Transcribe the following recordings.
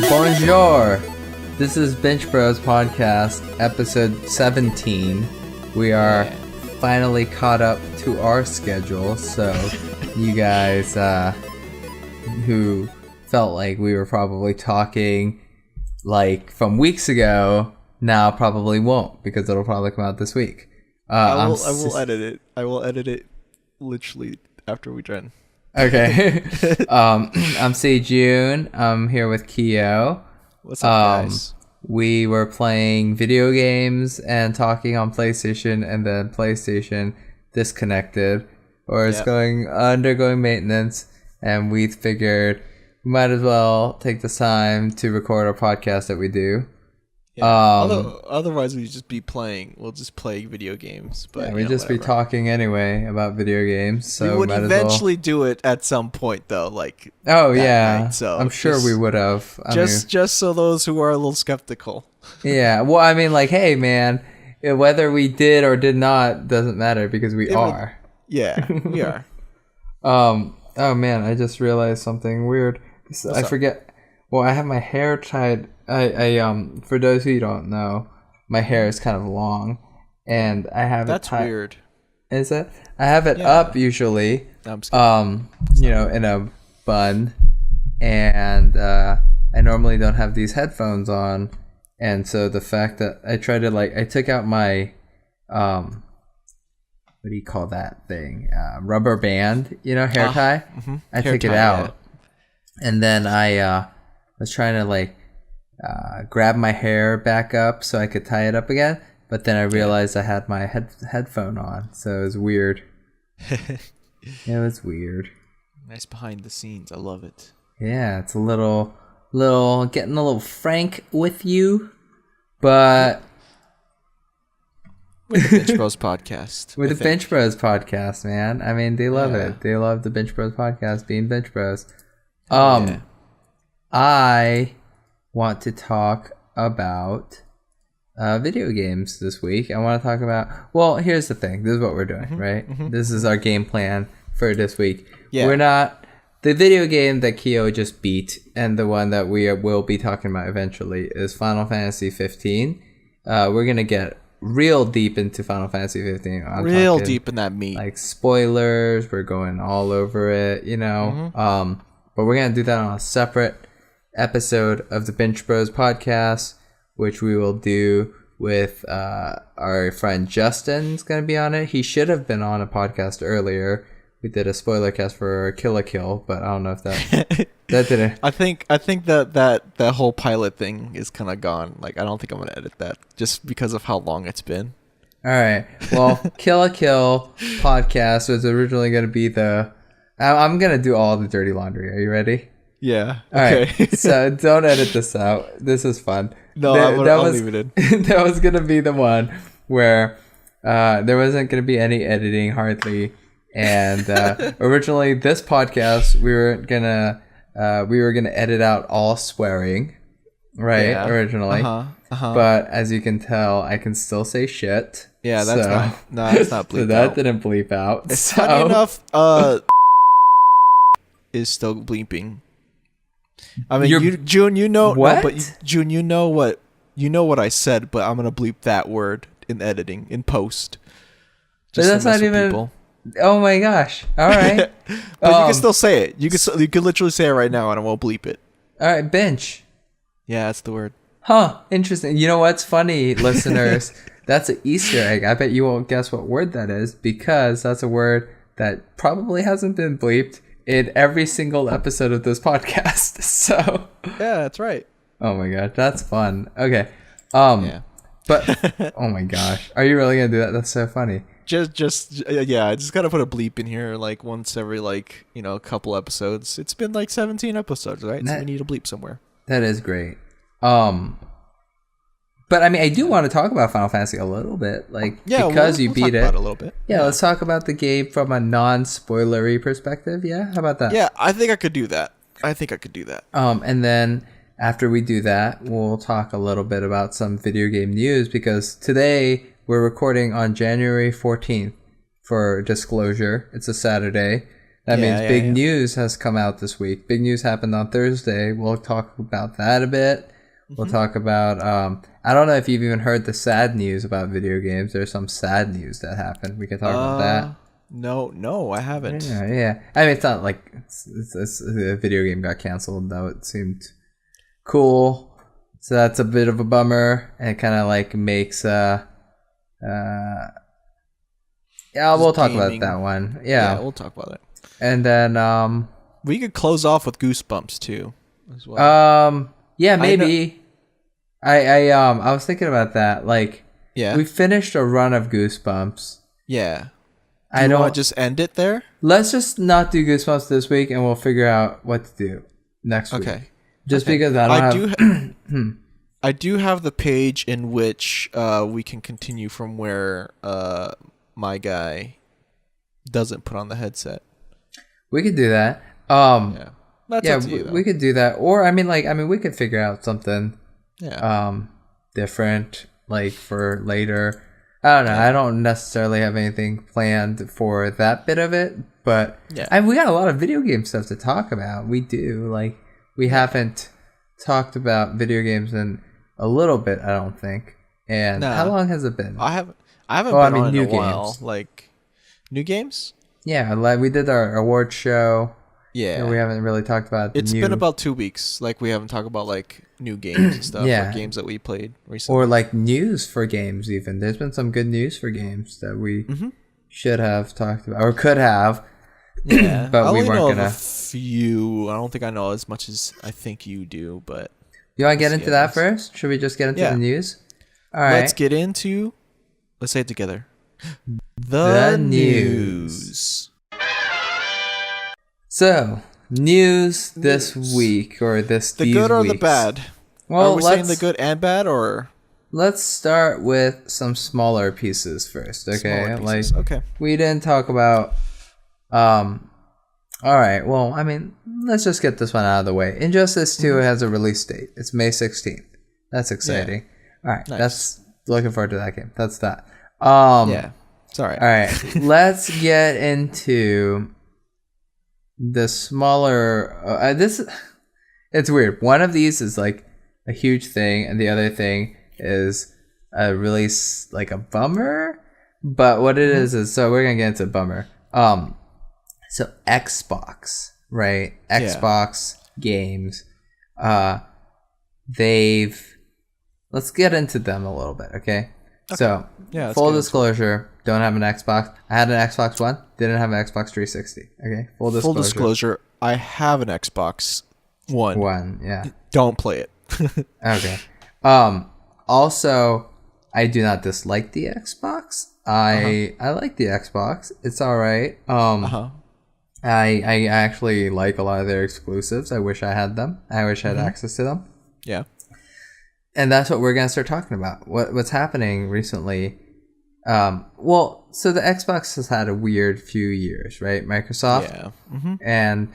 Bonjour! This is Binch Bros Podcast, episode 17. We are finally caught up to our schedule, so you guys who felt like we were probably talking like from weeks ago now probably won't, because it'll probably come out this week. I will edit it. I will edit it literally after we done. Okay. I'm C. June. I'm here with Kyo. What's up, guys? We were playing video games and talking on PlayStation, and then PlayStation disconnected, or is undergoing maintenance, and we figured we might as well take this time to record our podcast that we do. Yeah. Otherwise we'd just be playing. We'll just play video games. But we'd just be talking anyway about video games. So we would eventually do it at some point, though. Like night, so I'm sure we would have. Just so those who are a little skeptical. Yeah. Well, I mean, like, hey, man, whether we did or did not doesn't matter because we are. Yeah, we are. Oh man, I just realized something weird. I forget. Well, I have my hair tied. I for those who don't know, my hair is kind of long, and I have That's weird. Is it? I have it up usually. I'm just in a bun, and I normally don't have these headphones on, and so the fact that I took out my what do you call that thing? Rubber band, hair tie. Mm-hmm. I took it out, and then I was trying to grab my hair back up so I could tie it up again, but then I realized I had my headphone on, so it was weird. It was weird. Nice behind the scenes. I love it. Yeah, it's a little getting a little frank with you, but with the Binch Bros podcast. With the Binch Bros podcast, man. I mean, they love it. They love the Binch Bros podcast being Binch Bros. I want to talk about video games this week. I want to talk about... Well, here's the thing. This is what we're doing, right? Mm-hmm. This is our game plan for this week. Yeah. We're not... The video game that Kyo just beat, and the one that we will be talking about eventually, is Final Fantasy 15. We're going to get real deep into Final Fantasy 15. Real deep in that meat. Like spoilers. We're going all over it, Mm-hmm. But we're going to do that on a separate episode of the Binch Bros podcast, which we will do with our friend Justin's going to be on it. He should have been on a podcast earlier. We did a spoiler cast for Kill la Kill, but I don't know if that didn't. I think that whole pilot thing is kind of gone. I don't think I'm going to edit that just because of how long it's been. All right. Well, Kill la Kill podcast was originally going to be I'm going to do all the dirty laundry. Are you ready? Yeah. Okay. All right. So don't edit this out. This is fun. No, I'll leave it in. That was going to be the one where there wasn't going to be any editing hardly. And originally this podcast, we were gonna edit out all swearing, right? Yeah. Originally. But as you can tell, I can still say shit. Yeah, that's that's not bleeped so that didn't bleep out. It's funny enough, is still bleeping. I mean, June, you know what? No, but June, you know what I said, but I'm gonna bleep that word in editing in post. But that's not even. People. Oh my gosh! All right, but you can still say it. You can literally say it right now, and I won't bleep it. All right, Binch. Yeah, that's the word. Huh? Interesting. You know what's funny, listeners? That's an Easter egg. I bet you won't guess what word that is, because that's a word that probably hasn't been bleeped in every single episode of this podcast. So yeah, that's right. Oh my gosh, that's fun. Okay. Yeah. But oh my gosh, are you really gonna do that? That's so funny. I just gotta put a bleep in here once every a couple episodes. It's been 17 episodes, right? So we need a bleep somewhere. That is great. But I mean, I do want to talk about Final Fantasy a little bit, because you beat it. About it a little bit. Yeah, let's talk about the game from a non-spoilery perspective. Yeah, how about that? Yeah, I think I could do that. And then after we do that, we'll talk a little bit about some video game news, because today we're recording on January 14th for disclosure. It's a Saturday. That means big news has come out this week. Big news happened on Thursday. We'll talk about that a bit. We'll talk about, I don't know if you've even heard the sad news about video games. There's some sad news that happened. We can talk about that. No, I haven't. Yeah. I mean, it's not like a video game got canceled, though. It seemed cool. So that's a bit of a bummer. And it kind of like makes, we'll talk about that one. Yeah, we'll talk about it. And then, we could close off with Goosebumps too, as well. Yeah, maybe. I was thinking about that. Like, we finished a run of Goosebumps. Yeah. Do you want to just end it there? Let's just not do Goosebumps this week, and we'll figure out what to do next week. Okay. Just because I do have the page in which we can continue from where my guy doesn't put on the headset. We could do that. We could do that. Or we could figure out something different, like, for later. I don't know. I don't necessarily have anything planned for that bit of it, but we got a lot of video game stuff to talk about. We do. Like, we haven't talked about video games in a little bit, I don't think. And how long has it been? I haven't been on new in a while. Games. Like, new games? Yeah, like we did our award show. Yeah. We haven't really talked about It's been about 2 weeks. Like, we haven't talked about, like, new games and stuff. Or games that we played recently. Or, like, news for games, even. There's been some good news for games that we should have talked about. Or could have. Yeah. But we weren't going to. A few. I don't think I know as much as I think you do, but. You want to get into that first? Should we just get into the news? All right. Let's say it together. The news. So, news this week, or these The good or weeks. the bad? Well, are we saying the good and bad, or? Let's start with some smaller pieces first, okay? Okay. We didn't talk about, alright, well, let's just get this one out of the way. Injustice 2 has a release date. It's May 16th. That's exciting. Yeah. Alright, nice. Looking forward to that game. That's that. It's alright. Alright, let's get into the smaller it's weird. One of these is like a huge thing, and the other thing is a release, like a bummer. But what it is so we're gonna get into bummer. So Xbox, right? Xbox games. Let's get into them a little bit, okay? So, full disclosure, don't have an Xbox. I had an Xbox One, didn't have an Xbox 360. Okay, full disclosure, I have an Xbox One. Yeah. Don't play it. Okay. Also, I do not dislike the Xbox. I like the Xbox. It's all right. I actually like a lot of their exclusives. I wish I had them. I wish I had access to them. Yeah. And that's what we're going to start talking about. What's happening recently. So the Xbox has had a weird few years, right? Microsoft. Yeah. And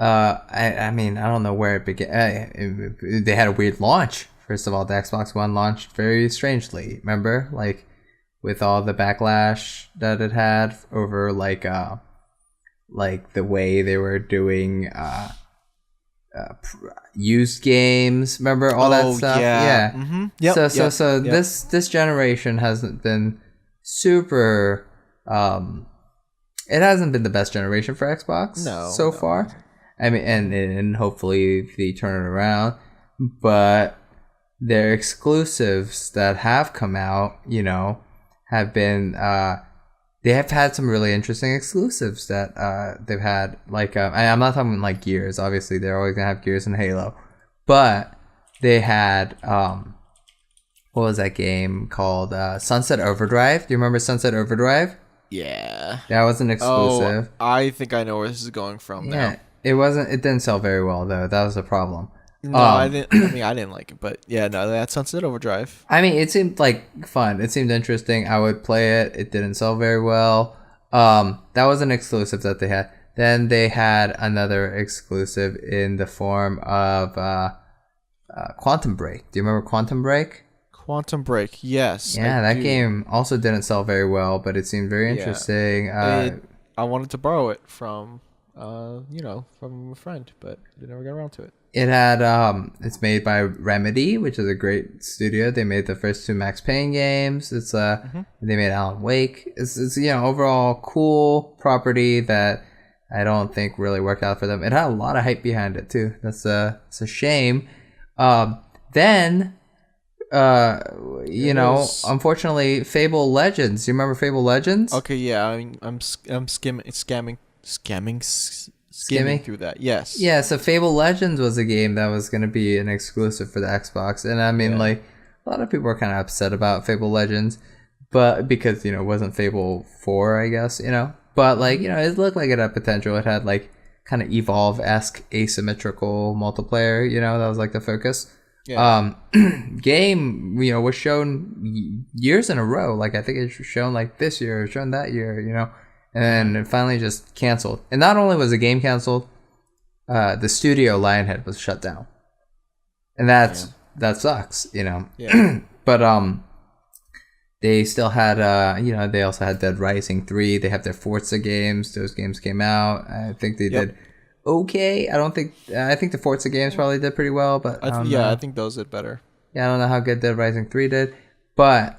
I don't know where it began. They had a weird launch. First of all, the Xbox One launched very strangely. Remember? Like, with all the backlash that it had over like the way they were doing used games, remember all that stuff? Yeah. Yep, so this generation hasn't been super it hasn't been the best generation for Xbox so far. I mean, and hopefully they turn it around, but their exclusives that have come out, have been they have had some really interesting exclusives that they've had. Like, I'm not talking like Gears. Obviously, they're always gonna have Gears and Halo, but they had what was that game called? Sunset Overdrive. Do you remember Sunset Overdrive? Yeah, that was an exclusive. Oh, I think I know where this is going from now. It wasn't. It didn't sell very well though. That was the problem. No, I didn't. I didn't like it, but that's Sunset Overdrive. It seemed like fun. It seemed interesting. I would play it. It didn't sell very well. That was an exclusive that they had. Then they had another exclusive in the form of Quantum Break. Do you remember Quantum Break? Quantum Break, yes. Yeah, that game also didn't sell very well, but it seemed very interesting. I wanted to borrow it from from a friend, but they never got around to it. It had it's made by Remedy, which is a great studio. They made the first 2 Max Payne games. It's they made Alan Wake. It's overall cool property that I don't think really worked out for them. It had a lot of hype behind it too. It's a shame. Then unfortunately, Fable Legends. Do you remember Fable Legends? Okay, yeah. I mean, I'm scamming through that. Yes. Yeah, so Fable Legends was a game that was going to be an exclusive for the Xbox. And I mean, a lot of people were kind of upset about Fable Legends, but because, it wasn't Fable 4, I guess, But, it looked like it had potential. It had, kind of Evolve-esque asymmetrical multiplayer, that was, the focus. Yeah. Game, was shown years in a row. I think it was shown, this year, or shown that year, And it finally just canceled. And not only was the game canceled, the studio Lionhead was shut down. And that sucks, Yeah. But they still had they also had Dead Rising 3. They have their Forza games. Those games came out. I think they did okay. I think the Forza games probably did pretty well, but I think those did better. Yeah, I don't know how good Dead Rising 3 did. But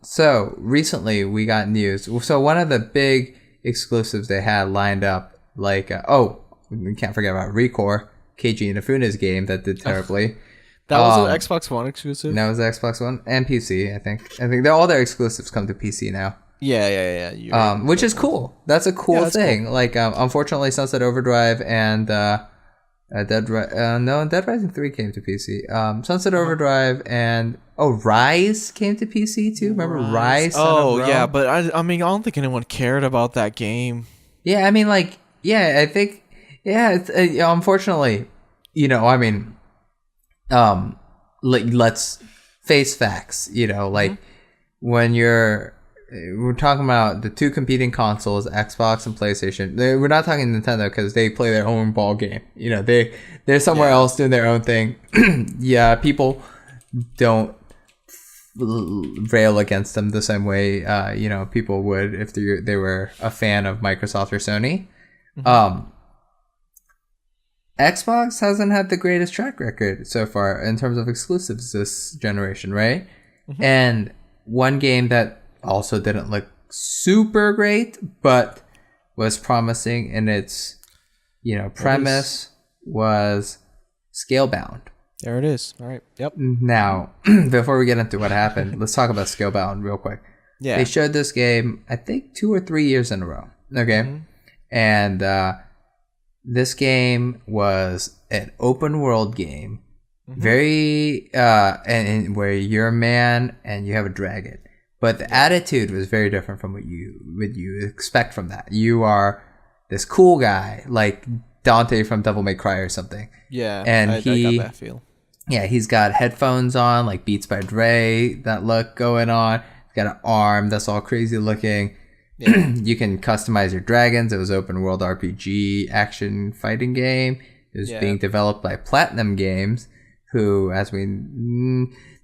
so recently we got news. So one of the big exclusives they had lined up, we can't forget about Recore, Keiji Inafuna's game that did terribly. That was an Xbox One exclusive? That was Xbox One and PC, I think. I think all their exclusives come to PC now. Yeah. Which is cool. That's a cool thing. Cool. Unfortunately, Sunset Overdrive and Dead Rising 3 came to PC. Sunset Overdrive and Rise came to PC too. Remember Rise? Yeah, but I don't think anyone cared about that game. Yeah, I mean, I think, it's unfortunately, let's face facts. When we're talking about the 2 competing consoles, Xbox and PlayStation. We're not talking Nintendo because they play their own ball game. They're somewhere else doing their own thing. Yeah, people don't rail against them the same way people would if they were a fan of Microsoft or Sony. Xbox hasn't had the greatest track record so far in terms of exclusives this generation, right? And one game that also didn't look super great, but was promising in its, premise was Scalebound. There it is. All right. Yep. Now, before we get into what happened, let's talk about Scalebound real quick. Yeah. They showed this game, I think, 2 or 3 years in a row. Okay. And this game was an open world game, very and where you're a man and you have a dragon. But the attitude was very different from what you expect from that. You are this cool guy, like Dante from Devil May Cry or something. Yeah, and I got that feel. Yeah, he's got headphones on, like Beats by Dre, that look going on. He's got an arm that's all crazy looking. Yeah. You can customize your dragons. It was open world RPG action fighting game. It was being developed by Platinum Games, who,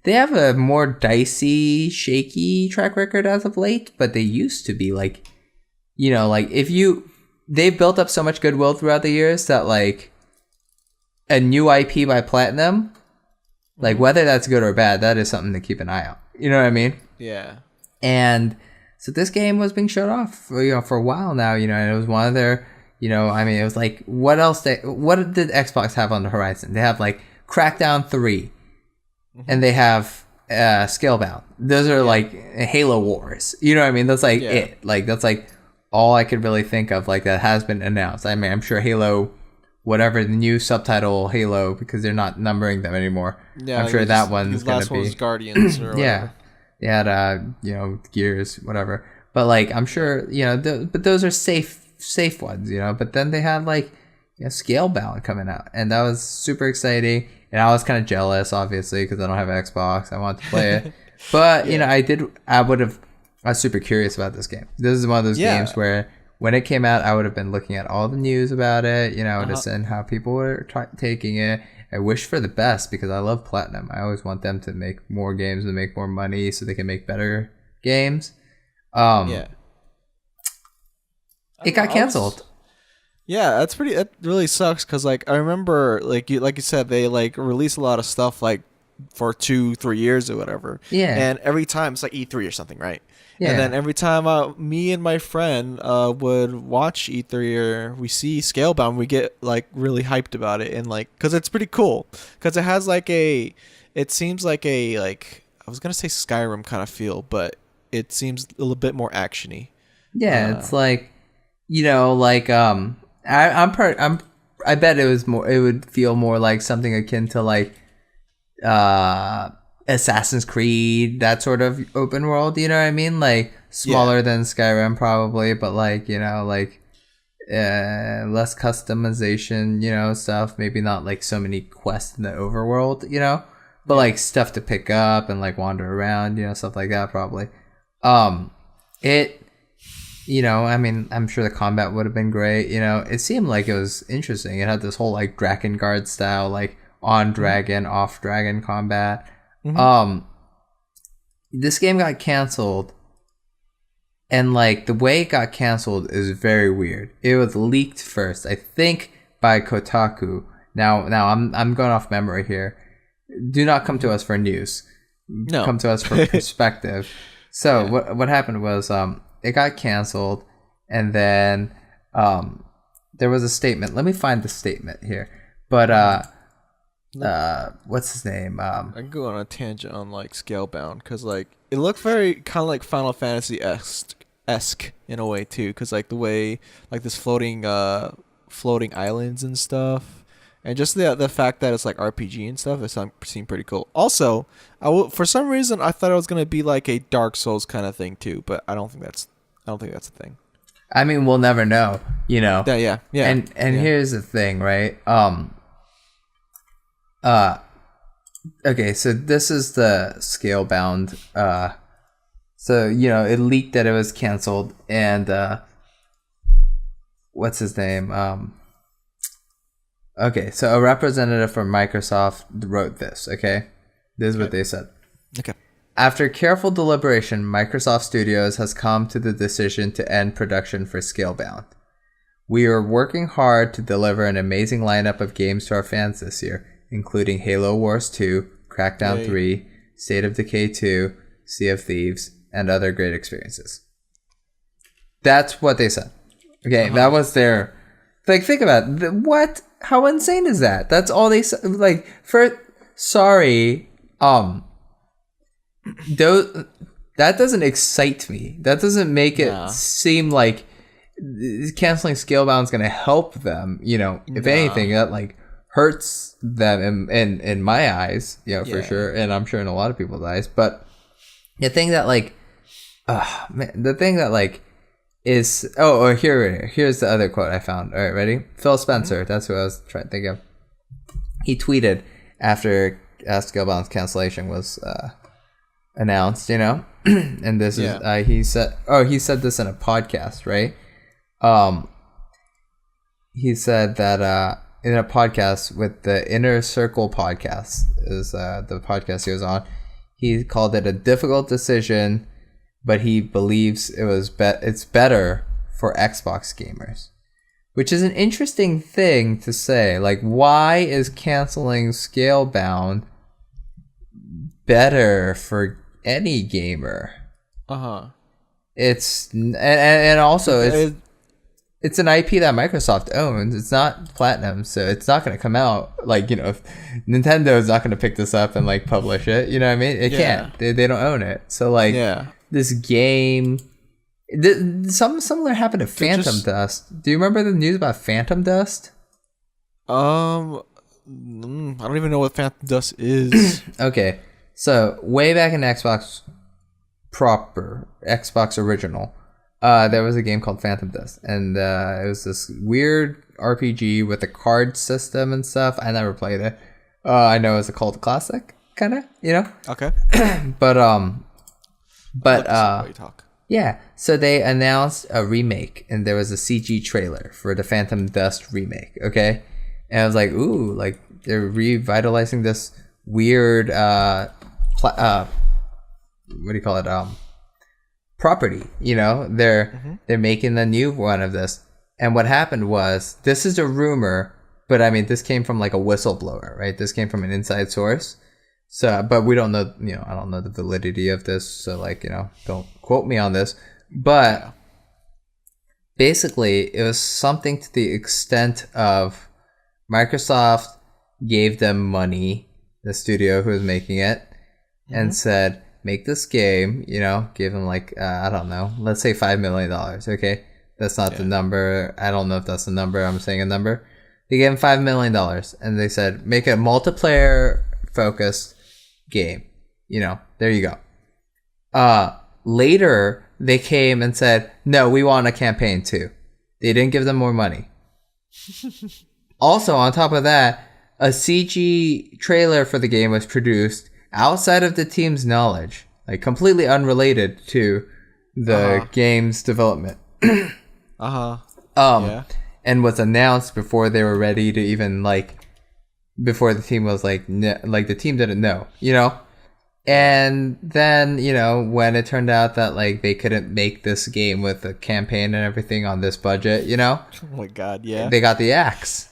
they have a more dicey, shaky track record as of late, but they used to be they've built up so much goodwill throughout the years that a new IP by Platinum, whether that's good or bad, that is something to keep an eye out. You know what I mean? Yeah. And so this game was being showed off, for a while now, and it was one of their, it was what did Xbox have on the horizon? They have Crackdown 3. And they have Scalebound. Those are Halo Wars. You know what I mean? That's it. That's all I could really think of that has been announced. I mean, I'm sure Halo, whatever the new subtitle Halo, because they're not numbering them anymore. Yeah, I'm sure that one's gonna be. One's Guardians or whatever. They had Gears, whatever. But I'm sure but those are safe ones. But then they had Scalebound coming out, and that was super exciting. And I was kind of jealous, obviously, because I don't have an Xbox. I wanted to play it. But, I was super curious about this game. This is one of those games where when it came out, I would have been looking at all the news about it, just and how people were taking it. I wish for the best because I love Platinum. I always want them to make more games and make more money so they can make better games. It got canceled. Yeah, that's pretty. That really sucks because I remember like you said they release a lot of stuff for 2-3 years or whatever. Yeah. And every time it's like E3 or something, right? And Yeah. then every time me and my friend would watch E3 or we see Scalebound, we get really hyped about it and because it's pretty cool because it has it seems like I was gonna say Skyrim kind of feel, but it seems a little bit more actiony. Yeah, it's I bet it would feel more like something akin to Assassin's Creed, that sort of open world, you know what I mean? Like smaller than Skyrim probably, but less customization, stuff, maybe not so many quests in the overworld, but stuff to pick up and wander around, stuff like that probably. I'm sure the combat would have been great. It seemed like it was interesting. It had this whole Drakengard style, on dragon, off dragon combat. Mm-hmm. This game got canceled, and the way it got canceled is very weird. It was leaked first, I think, by Kotaku. Now I'm going off memory here. Do not come to us for news. No. Come to us for perspective. So what happened was it got canceled, and then there was a statement. Let me find the statement here. But what's his name? I can go on a tangent on Scalebound because it looked very kind of like Final Fantasy esque in a way too, because the way this floating islands and stuff. And just the fact that it's RPG and stuff, it seemed pretty cool. Also, for some reason I thought it was gonna be a Dark Souls kind of thing too, but I don't think that's a thing. I mean, we'll never know, Yeah. And here's the thing, right? Okay, so this is the Scalebound. So it leaked that it was canceled, and what's his name? Okay, so a representative from Microsoft wrote this, okay? This is what they said. Okay. After careful deliberation, Microsoft Studios has come to the decision to end production for Scalebound. We are working hard to deliver an amazing lineup of games to our fans this year, including Halo Wars 2, Crackdown 3, State of Decay 2, Sea of Thieves, and other great experiences. That's what they said. Okay, that was their... think about it. What? How insane is that? That's all they said. Sorry. That doesn't excite me. That doesn't make it seem like canceling Scalebound's going to help them. If anything, that hurts them in my eyes, for sure. And I'm sure in a lot of people's eyes. But the thing that is here's the other quote I found. All right, ready? Phil Spencer, that's who I was trying to think of. He tweeted after Scalebound's cancellation was announced, and this is he said this in a podcast, right? He said that in a podcast with the Inner Circle podcast is the podcast he was on. He called it a difficult decision, but he believes it's better for Xbox gamers, which is an interesting thing to say. Why is canceling Scalebound better for any gamer? It's and also it's an IP that Microsoft owns. It's not Platinum, so it's not going to come out if Nintendo is not going to pick this up and publish it. You know what I mean? It can't. They don't own it. So this game, something similar happened to Phantom Dust. Do you remember the news about Phantom Dust? I don't even know what Phantom Dust is. Okay, so way back in Xbox original, there was a game called Phantom Dust, and it was this weird RPG with a card system and stuff. I never played it. I know it's a cult classic, kind of, Okay. But so they announced a remake, and there was a CG trailer for the Phantom Dust remake. Okay, and I was like, ooh, they're revitalizing this weird what do you call it? Property. They're making a new one of this, And what happened was, this is a rumor, but I mean, this came from like a whistleblower, right? This came from an inside source. So, but we don't know, I don't know the validity of this. So like, don't quote me on this, but basically it was something to the extent of Microsoft gave them money, the studio who was making it, and said, make this game, give them like, I don't know, let's say $5 million. Okay. That's not the number. I don't know if that's the number. I'm saying a number. They gave him $5 million, and they said, make a multiplayer-focused game. There you go. Later, they came and said, no, we want a campaign too. They didn't give them more money. Also, on top of that, a CG trailer for the game was produced outside of the team's knowledge, like completely unrelated to the game's development. And was announced before they were ready to even before the team was the team didn't know, and then when it turned out that they couldn't make this game with a campaign and everything on this budget, oh my god, they got the axe.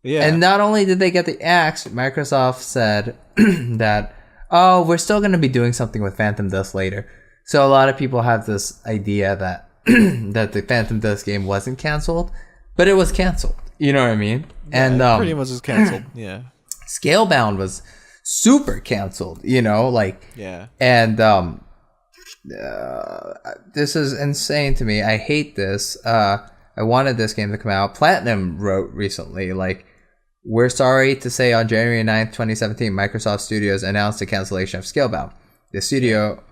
And not only did they get the axe, Microsoft said that, we're still going to be doing something with Phantom Dust later. So a lot of people have this idea that that the Phantom Dust game wasn't canceled, but it was canceled. You know what I mean? Yeah, and pretty much was canceled. Yeah. Scalebound was super canceled. And this is insane to me. I hate this. I wanted this game to come out. Platinum wrote recently, we're sorry to say on January 9th, 2017, Microsoft Studios announced the cancellation of Scalebound. The studio...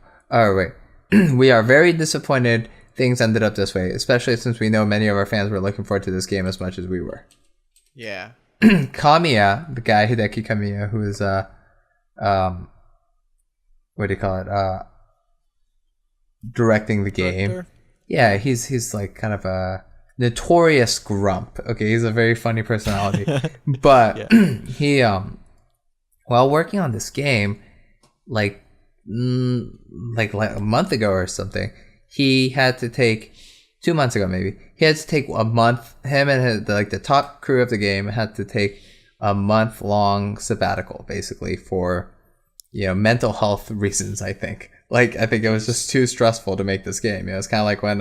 we are very disappointed things ended up this way, especially since we know many of our fans were looking forward to this game as much as we were. Yeah. Kamiya, the guy Hideki Kamiya, who is what do you call it? Directing the game. Director? Yeah, he's kind of a notorious grump. Okay, he's a very funny personality. But he while working on this game, like a month ago or something, he had to take 2 months ago maybe. He had to take a month. Him and the top crew of the game had to take a month-long sabbatical, basically, for mental health reasons. I think it was just too stressful to make this game. It's kind of like when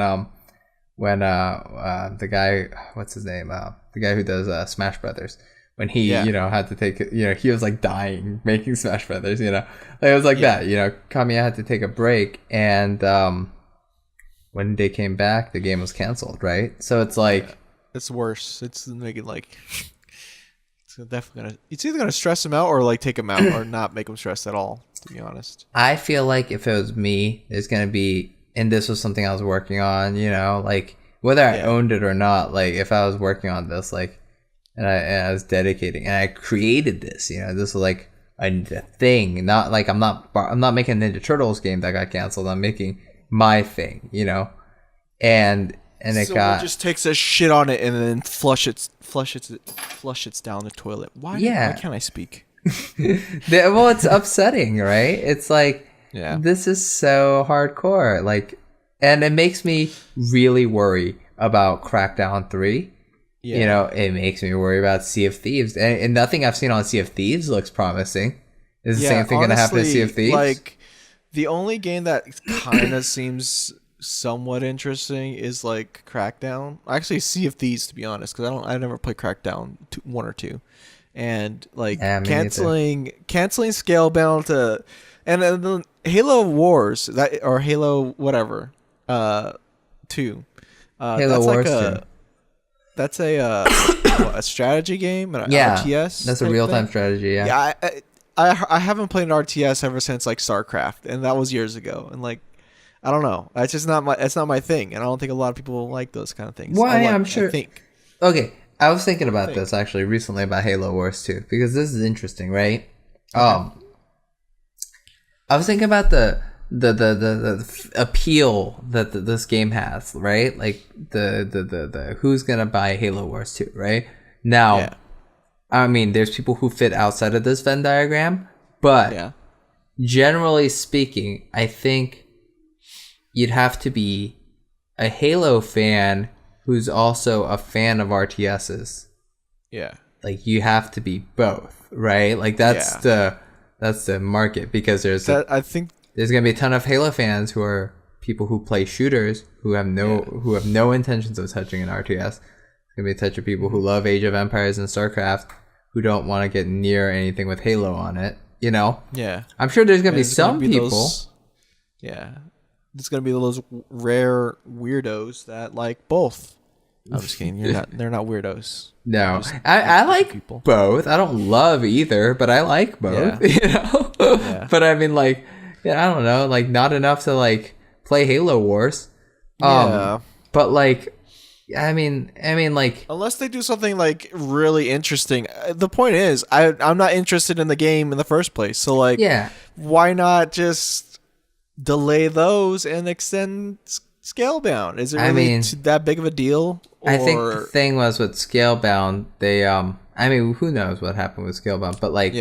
the guy, what's his name, the guy who does Smash Brothers, when he had to take he was dying making Smash Brothers. It was that. Kamiya had to take a break, and when they came back, the game was canceled, right? So it's it's worse. It's making it's definitely it's either gonna stress him out or take him out or not make him stressed at all, to be honest. I feel like if it was me, it's gonna be, and this was something I was working on, whether I owned it or not, if I was working on this, and I was dedicating and I created this, this was a thing, not I'm not making a Ninja Turtles game that got canceled. I'm making my thing, and it got just takes a shit on it and then flush it down the toilet. Why can't I speak? Well, it's upsetting, right? It's this is so hardcore, and it makes me really worry about Crackdown 3. It makes me worry about Sea of Thieves, and nothing I've seen on Sea of Thieves looks promising. Is the same thing going to happen to Sea of Thieves? The only game that kind of seems somewhat interesting is Crackdown. Actually, Sea of Thieves, to be honest, because I never played Crackdown 1 or 2, and canceling Scalebound to, and then Halo Wars or Halo whatever 2. Halo Wars 2. That's a strategy game, an RTS. That's a real-time strategy. Yeah. I haven't played an RTS ever since StarCraft, and that was years ago. And I don't know. It's just not my thing, and I don't think a lot of people like those kind of things. Why? I'm sure. Okay, I was thinking about this actually recently about Halo Wars 2, because this is interesting, right? Okay. I was thinking about the appeal that this game has, right? The who's gonna buy Halo Wars 2, right? Now, I mean, there's people who fit outside of this Venn diagram, but generally speaking, I think you'd have to be a Halo fan who's also a fan of RTSs. Yeah. Like, you have to be both, right? Like, that's the market, because there's going to be a ton of Halo fans who are people who play shooters who have no intentions of touching an RTS. There's going to be a touch of people who love Age of Empires and StarCraft who don't want to get near anything with Halo on it, you know? Yeah. I'm sure there's going to be some people. There's going to be those rare weirdos that like both. I'm just kidding. They're not weirdos. No, I like people. Both. I don't love either, but I like both. Yeah. You know, but I mean, like, I don't know, like, not enough to like play Halo Wars. But like, I mean, like, unless they do something like really interesting. The point is, I'm not interested in the game in the first place. So like, why not just delay those and extend Scalebound? Is it really that big of a deal? Or... I think the thing was with Scalebound, they I mean, who knows what happened with Scalebound, but like,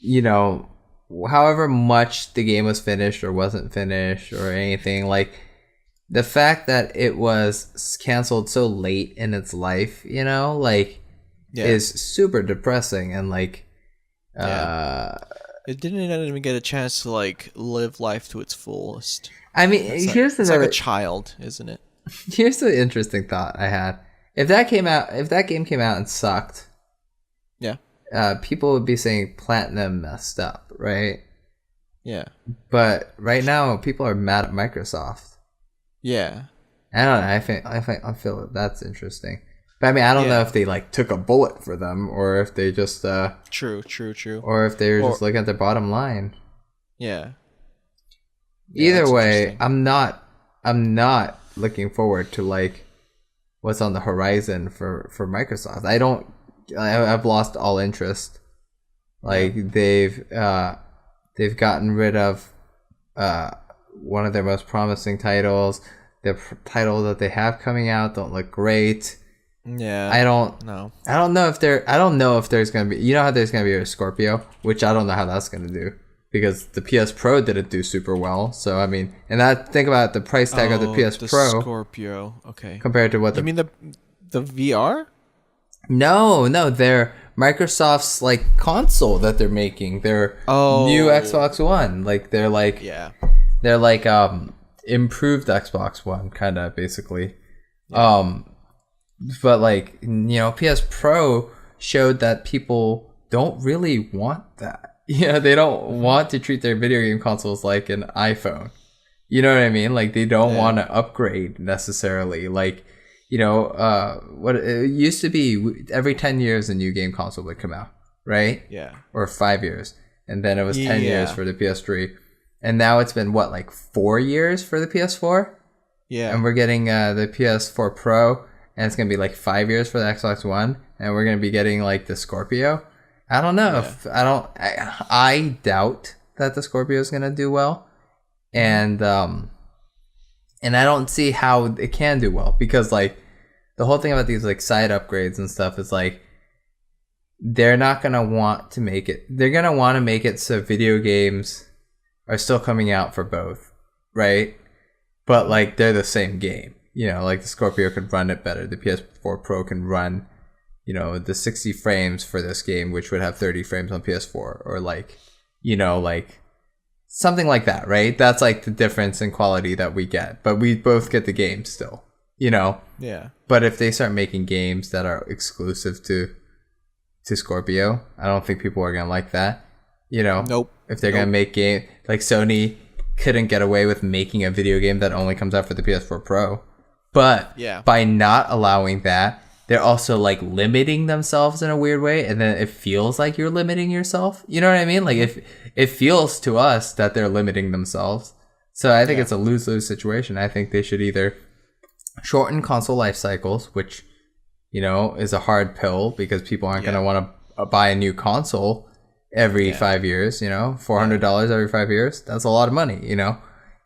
you know, however much the game was finished or wasn't finished or anything, like, the fact that it was canceled so late in its life, you know, like, is super depressing. And like, it didn't even get a chance to like live life to its fullest. I mean, it's like a child, isn't it? Here's the interesting thought I had. If that game came out and sucked, people would be saying Platinum messed up, right? Yeah. But right now, people are mad at Microsoft. Yeah. I don't know. I feel that's interesting. But I mean, I don't know if they like took a bullet for them, or if they just True. Or if they were just looking at their bottom line. Yeah. Either way, I'm not looking forward to like what's on the horizon for Microsoft. I've lost all interest. Like, they've gotten rid of one of their most promising titles. The titles that they have coming out don't look great. Yeah. I don't know if there's gonna be, you know how there's gonna be a Scorpio, which I don't know how that's gonna do, because the PS Pro didn't do super well. So I mean, and think about the price tag of the PS Pro. Scorpio, okay. Compared to what you mean the VR? No, they're Microsoft's like console that they're making. Their new Xbox One. Like, they're like improved Xbox One, kind of, basically. Yeah. But like, you know, PS Pro showed that people don't really want that. Yeah, they don't want to treat their video game consoles like an iPhone. You know what I mean? Like, they don't want to upgrade necessarily. Like, you know, what it used to be, every 10 years a new game console would come out, right? Yeah. Or 5 years. And then it was 10 years for the PS3. And now it's been, what, like 4 years for the PS4? Yeah. And we're getting the PS4 Pro, and it's going to be like 5 years for the Xbox One, and we're going to be getting like the Scorpio. I don't know. I doubt that the Scorpio is going to do well. And I don't see how it can do well, because like the whole thing about these like side upgrades and stuff is like, they're not going to want to make it. They're going to want to make it so video games are still coming out for both, right? But like, they're the same game. You know, like the Scorpio could run it better. The PS4 Pro can run, you know, the 60 frames for this game, which would have 30 frames on PS4, or like, you know, like something like that, right? That's like the difference in quality that we get, but we both get the game still, you know? Yeah. But if they start making games that are exclusive to Scorpio, I don't think people are going to like that, you know? Nope. If they're going to make game, like Sony couldn't get away with making a video game that only comes out for the PS4 Pro. But by not allowing that, they're also like limiting themselves in a weird way, and then it feels like you're limiting yourself. You know what I mean? Like, if it feels to us that they're limiting themselves. So I think it's a lose-lose situation. I think they should either shorten console life cycles, which, you know, is a hard pill, because people aren't going to want to buy a new console every 5 years, you know, $400 every 5 years. That's a lot of money, you know.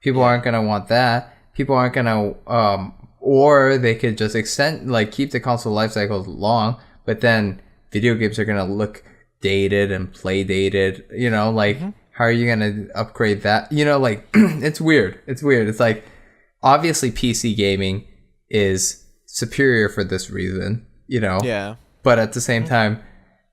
People aren't going to want that. People aren't going to, or they could just extend, like, keep the console life cycles long, but then video games are going to look dated and play dated, you know, like, how are you going to upgrade that? You know, like, it's weird. It's like, obviously PC gaming is superior for this reason, you know? Yeah. But at the same time,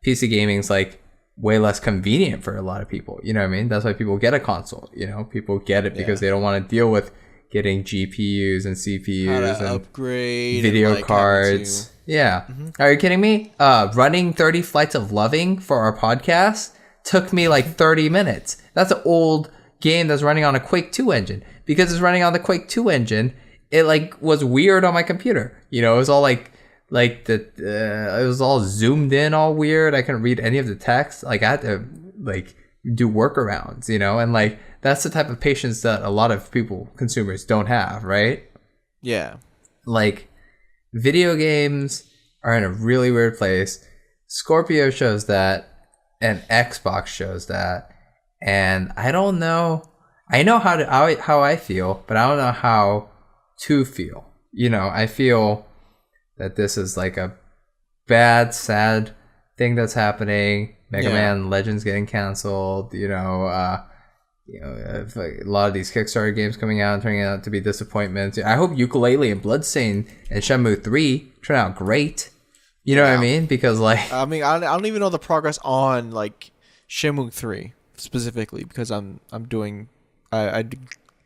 PC gaming's like way less convenient for a lot of people. You know what I mean? That's why people get a console. You know, people get it because they don't want to deal with getting GPUs and CPUs and upgrade video cards. Yeah. Are you kidding me? Running 30 Flights of Loving for our podcast took me like 30 minutes. That's an old game that's running on a Quake 2 engine. Because it's running on the Quake 2 engine, it like was weird on my computer. You know, it was all it was all zoomed in, all weird. I couldn't read any of the text. Like I had to like do workarounds, you know, and like that's the type of patience that a lot of consumers don't have, right? Yeah. Like video games are in a really weird place. Scorpio shows that, and Xbox shows that, and I don't know. I know how I feel, but I don't know how to feel. You know, I feel that this is like a bad, sad thing that's happening. Mega Man Legends getting canceled. You know, a lot of these Kickstarter games coming out and turning out to be disappointments. I hope Yooka-Laylee and Bloodstained and Shenmue 3 turn out great. You know what I mean? Because like, I mean, I don't even know the progress on like Shenmue 3 specifically because I'm doing I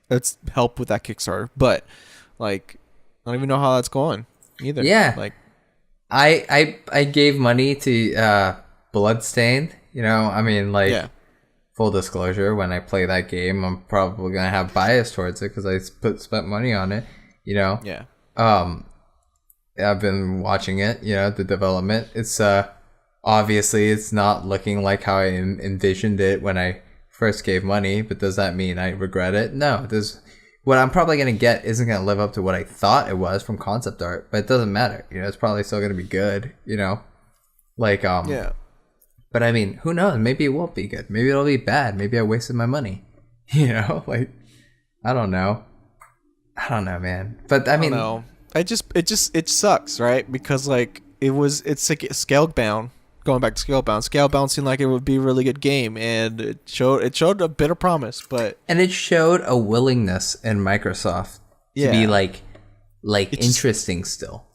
let's help with that Kickstarter, but like I don't even know how that's going either. Yeah, like I gave money to Bloodstained. You know, I mean, like full disclosure, when I play that game, I'm probably gonna have bias towards it because I spent money on it. You know. Yeah. I've been watching it. You know, the development. It's obviously it's not looking like how I envisioned it when I first gave money, but does that mean I regret it? No. What I'm probably going to get isn't going to live up to what I thought it was from concept art, but it doesn't matter. You know, it's probably still going to be good, you know? Like, yeah. But I mean, who knows? Maybe it won't be good. Maybe it'll be bad. Maybe I wasted my money. You know? Like, I don't know. Man. But I mean, know. It sucks, right? Because like it's like Scalebound. Going back to Scalebound. Scalebound seemed like it would be a really good game, and it showed a bit of promise, and it showed a willingness in Microsoft to be like interesting still.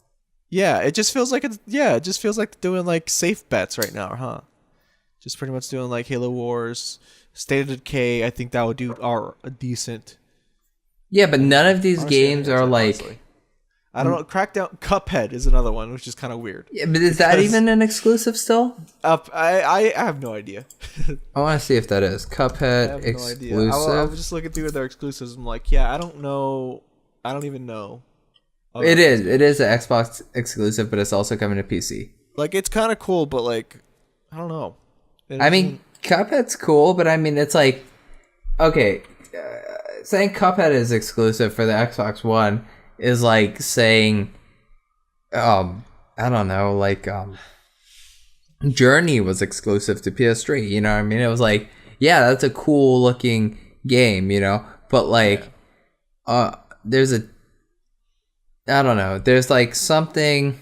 Yeah, it just feels like it just feels like doing like safe bets right now, huh? Just pretty much doing like Halo Wars, State of Decay. I think that would are a decent. Yeah, but none of these games are like. Honestly. I don't know. Crackdown Cuphead is another one, which is kind of weird. Yeah, but is that even an exclusive still? I have no idea. I want to see if that is Cuphead exclusive. I was just looking through their exclusives. I'm like, yeah, I don't know. I don't even know. It is an Xbox exclusive, but it's also coming to PC. Like, it's kind of cool, but like, I don't know. I mean, Cuphead's cool, but I mean, it's like, okay, saying Cuphead is exclusive for the Xbox One is like saying, I don't know, like, Journey was exclusive to PS3, you know what I mean? It was like, yeah, that's a cool looking game, you know? But like, there's I don't know, there's like something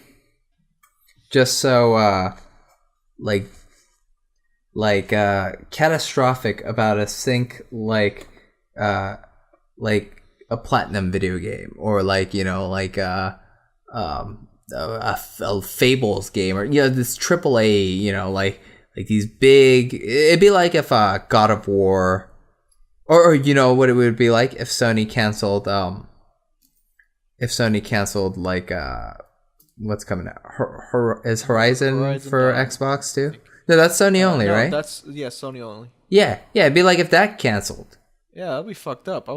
just so, catastrophic about a sync like a platinum video game, or like, you know, like a Fables game, or, you know, this AAA, you know, like these big. It'd be like if God of War, or you know what it would be like if Sony canceled like what's coming out? Is Horizon for Xbox too? No, that's Sony only, right? That's Sony only. Yeah, it'd be like if that canceled. Yeah, that'd be fucked up. I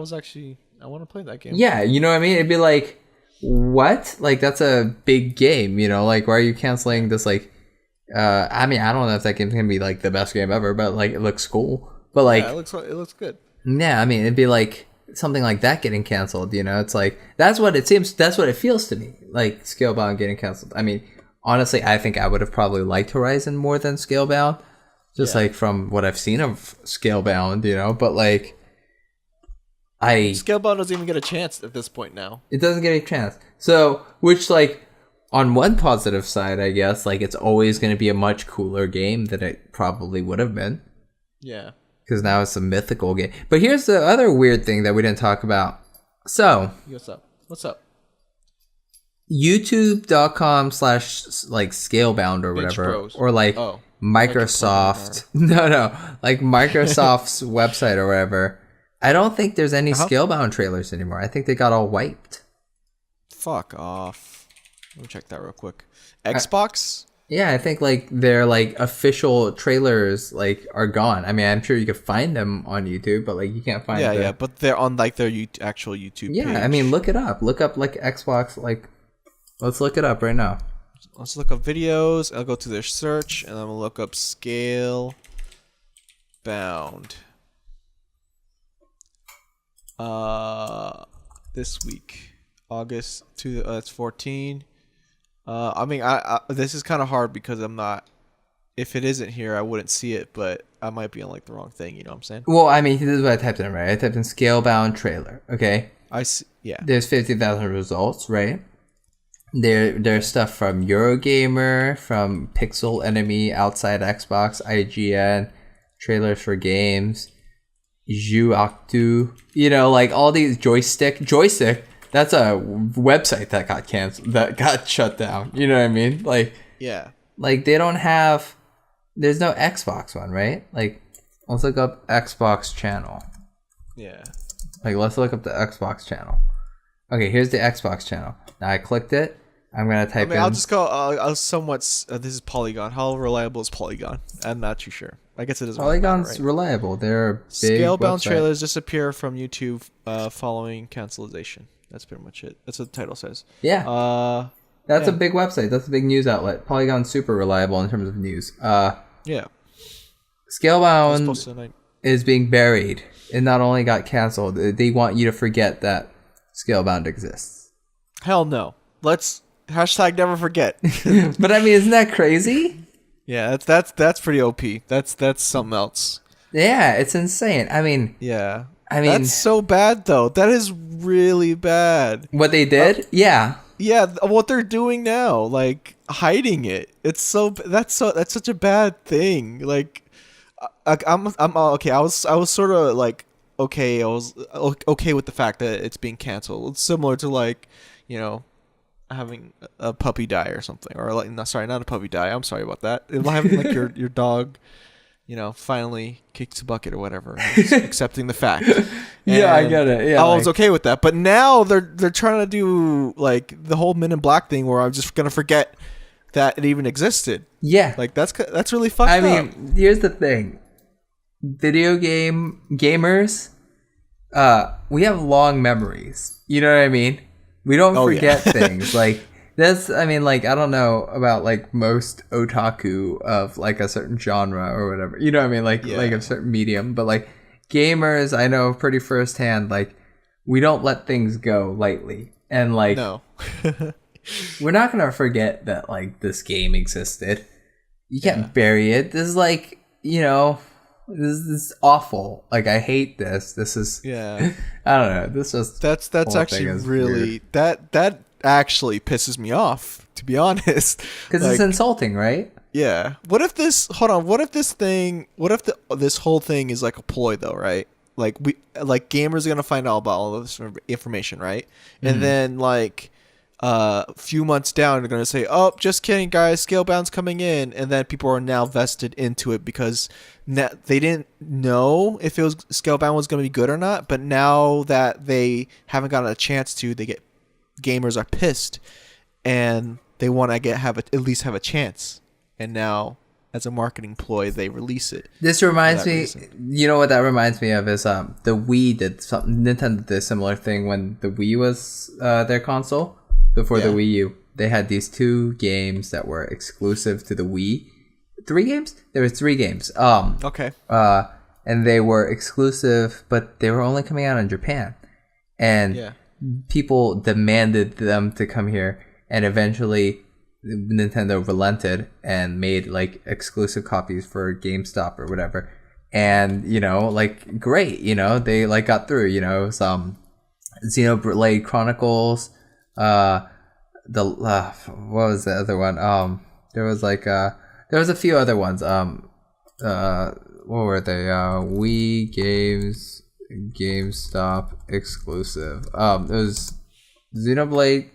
want to play that game. Yeah, you know what I mean? It'd be like, what? Like, that's a big game, you know? Like, why are you canceling this, like, I mean, I don't know if that game's gonna be, like, the best game ever, but, like, it looks cool. But, like... Yeah, it looks good. Yeah, I mean, it'd be, like, something like that getting canceled, you know? It's like, that's what it feels to me, like, Scalebound getting canceled. I mean, honestly, I think I would have probably liked Horizon more than Scalebound, just, like, from what I've seen of Scalebound, you know? But, like... Scalebound doesn't even get a chance at this point now. It doesn't get a chance. So, which, like, on one positive side, I guess, like, it's always going to be a much cooler game than it probably would have been. Yeah. Because now it's a mythical game. But here's the other weird thing that we didn't talk about. So. What's up? YouTube.com/ like Scalebound or Binch whatever, Bros. or like Oh. Microsoft. No, like Microsoft's website or whatever. I don't think there's any Scalebound trailers anymore. I think they got all wiped. Fuck off. Let me check that real quick. Xbox? Yeah, I think like their like official trailers like are gone. I mean, I'm sure you could find them on YouTube, but like you can't find. Yeah, but they're on like their actual YouTube. Yeah, page. I mean, look it up. Look up like Xbox. Like, let's look it up right now. Let's look up videos. I'll go to their search and I'm gonna look up Scalebound. This week, August that's 14. I mean, I this is kind of hard because I'm not. If it isn't here, I wouldn't see it, but I might be on like the wrong thing. You know what I'm saying? Well, I mean, this is what I typed in, right? I typed in Scalebound trailer. Okay. I see. Yeah. There's 50,000 results, right? There's stuff from Eurogamer, from Pixel Enemy, Outside Xbox, IGN, trailers for games, Juactu, you know, like all these joystick. That's a website that got canceled, that got shut down. You know what I mean? Like, yeah, like they don't have. There's no Xbox one, right? Like, let's look up Xbox channel. Yeah. Like, let's look up the Xbox channel. Okay, here's the Xbox channel. Now I clicked it. I'm gonna type in. I'll just go. I'll somewhat. This is Polygon. How reliable is Polygon? I'm not too sure. I guess it is. Polygon's right? reliable. They're a big Scalebound website. trailers disappear from YouTube following cancellation. That's pretty much it. That's what the title says. Yeah. That's a big website. That's a big news outlet. Polygon's super reliable in terms of news. Yeah. Scalebound is being buried. It not only got canceled, they want you to forget that Scalebound exists. Hell no. Let's hashtag never forget. But I mean, isn't that crazy? Yeah, that's pretty OP. That's something else. Yeah, it's insane. I mean, that's so bad though. That is really bad. What they did? Yeah. Yeah, what they're doing now, like hiding it. It's that's such a bad thing. Like, I'm okay. I was sort of like okay. I was okay with the fact that it's being canceled. It's similar to like, you know, having a puppy die or something, or like not a puppy die. I'm sorry about that. Having like your dog, you know, finally kicks a bucket or whatever, accepting the fact. Yeah, I get it. Yeah, I was okay with that, but now they're trying to do like the whole Men in Black thing, where I'm just gonna forget that it even existed. Yeah, like that's really fucked up. I mean, here's the thing: video gamers, we have long memories. You know what I mean? We don't forget things like. That's, I mean, like, I don't know about, like, most otaku of, like, a certain genre or whatever. You know what I mean? Like a certain medium. But, like, gamers, I know pretty firsthand, like, we don't let things go lightly. And, like, no. We're not going to forget that, like, this game existed. You can't bury it. This is, like, you know, this is awful. Like, I hate this. This is, I don't know. This just, that's actually really, weird. That actually pisses me off, to be honest, because like, it's insulting, right? Yeah. What if this whole thing is like a ploy though, right? Like gamers are gonna find out about all of this information, right? And then like a few months down they're gonna say, oh, just kidding guys, Scalebound's coming in, and then people are now vested into it because they didn't know if Scalebound was gonna be good or not, but now that they haven't gotten a chance to, gamers are pissed and they want to at least have a chance, and now as a marketing ploy they release it. This reminds me, you know what that reminds me of is the Wii did something. Nintendo did a similar thing when the Wii was their console before the Wii U. They had these 2 games that were exclusive to the Wii. 3 games? There were 3 games. Okay. And they were exclusive, but they were only coming out in Japan. And people demanded them to come here, and eventually Nintendo relented and made like exclusive copies for GameStop or whatever. And you know, like great, you know, they like got through. You know, some Xenoblade Chronicles. What was the other one? There was a few other ones. What were they? Wii games. GameStop exclusive. It was Xenoblade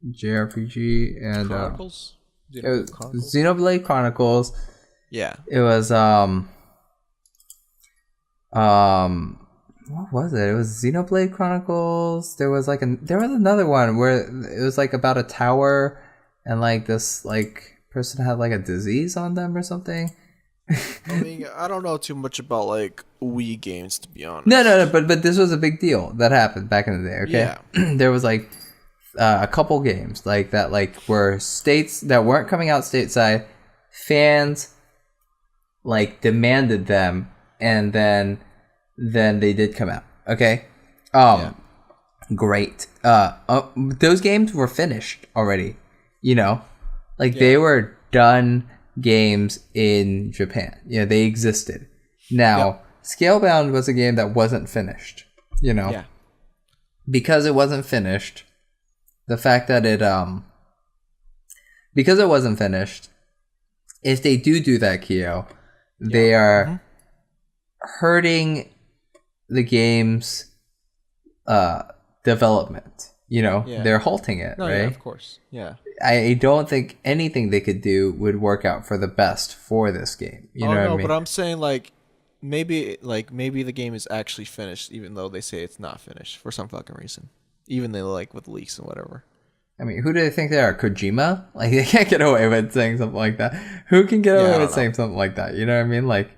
JRPG, and Chronicles. it was Xenoblade Chronicles. Yeah. It was what was it? It was Xenoblade Chronicles. There was another one where it was like about a tower, and like this like person had like a disease on them or something. I mean, I don't know too much about like Wii games, to be honest. No, but this was a big deal that happened back in the day. Okay, Yeah. there was like a couple games like that, like were states that weren't coming out stateside. Fans like demanded them, and then they did come out. Okay, great. Those games were finished already. You know, like they were done games in Japan. You know, they existed. Now, Scalebound was a game that wasn't finished. You know, because it wasn't finished. The fact that because it wasn't finished, if they do that, Kyo, they are hurting the game's development. You know, they're halting it, right? Yeah, of course. Yeah. I don't think anything they could do would work out for the best for this game. You know what I mean? But I'm saying like maybe the game is actually finished, even though they say it's not finished for some fucking reason. Even though like with leaks and whatever. I mean, who do they think they are? Kojima? Like, they can't get away with saying something like that. Who can get away with saying something like that? You know what I mean? Like,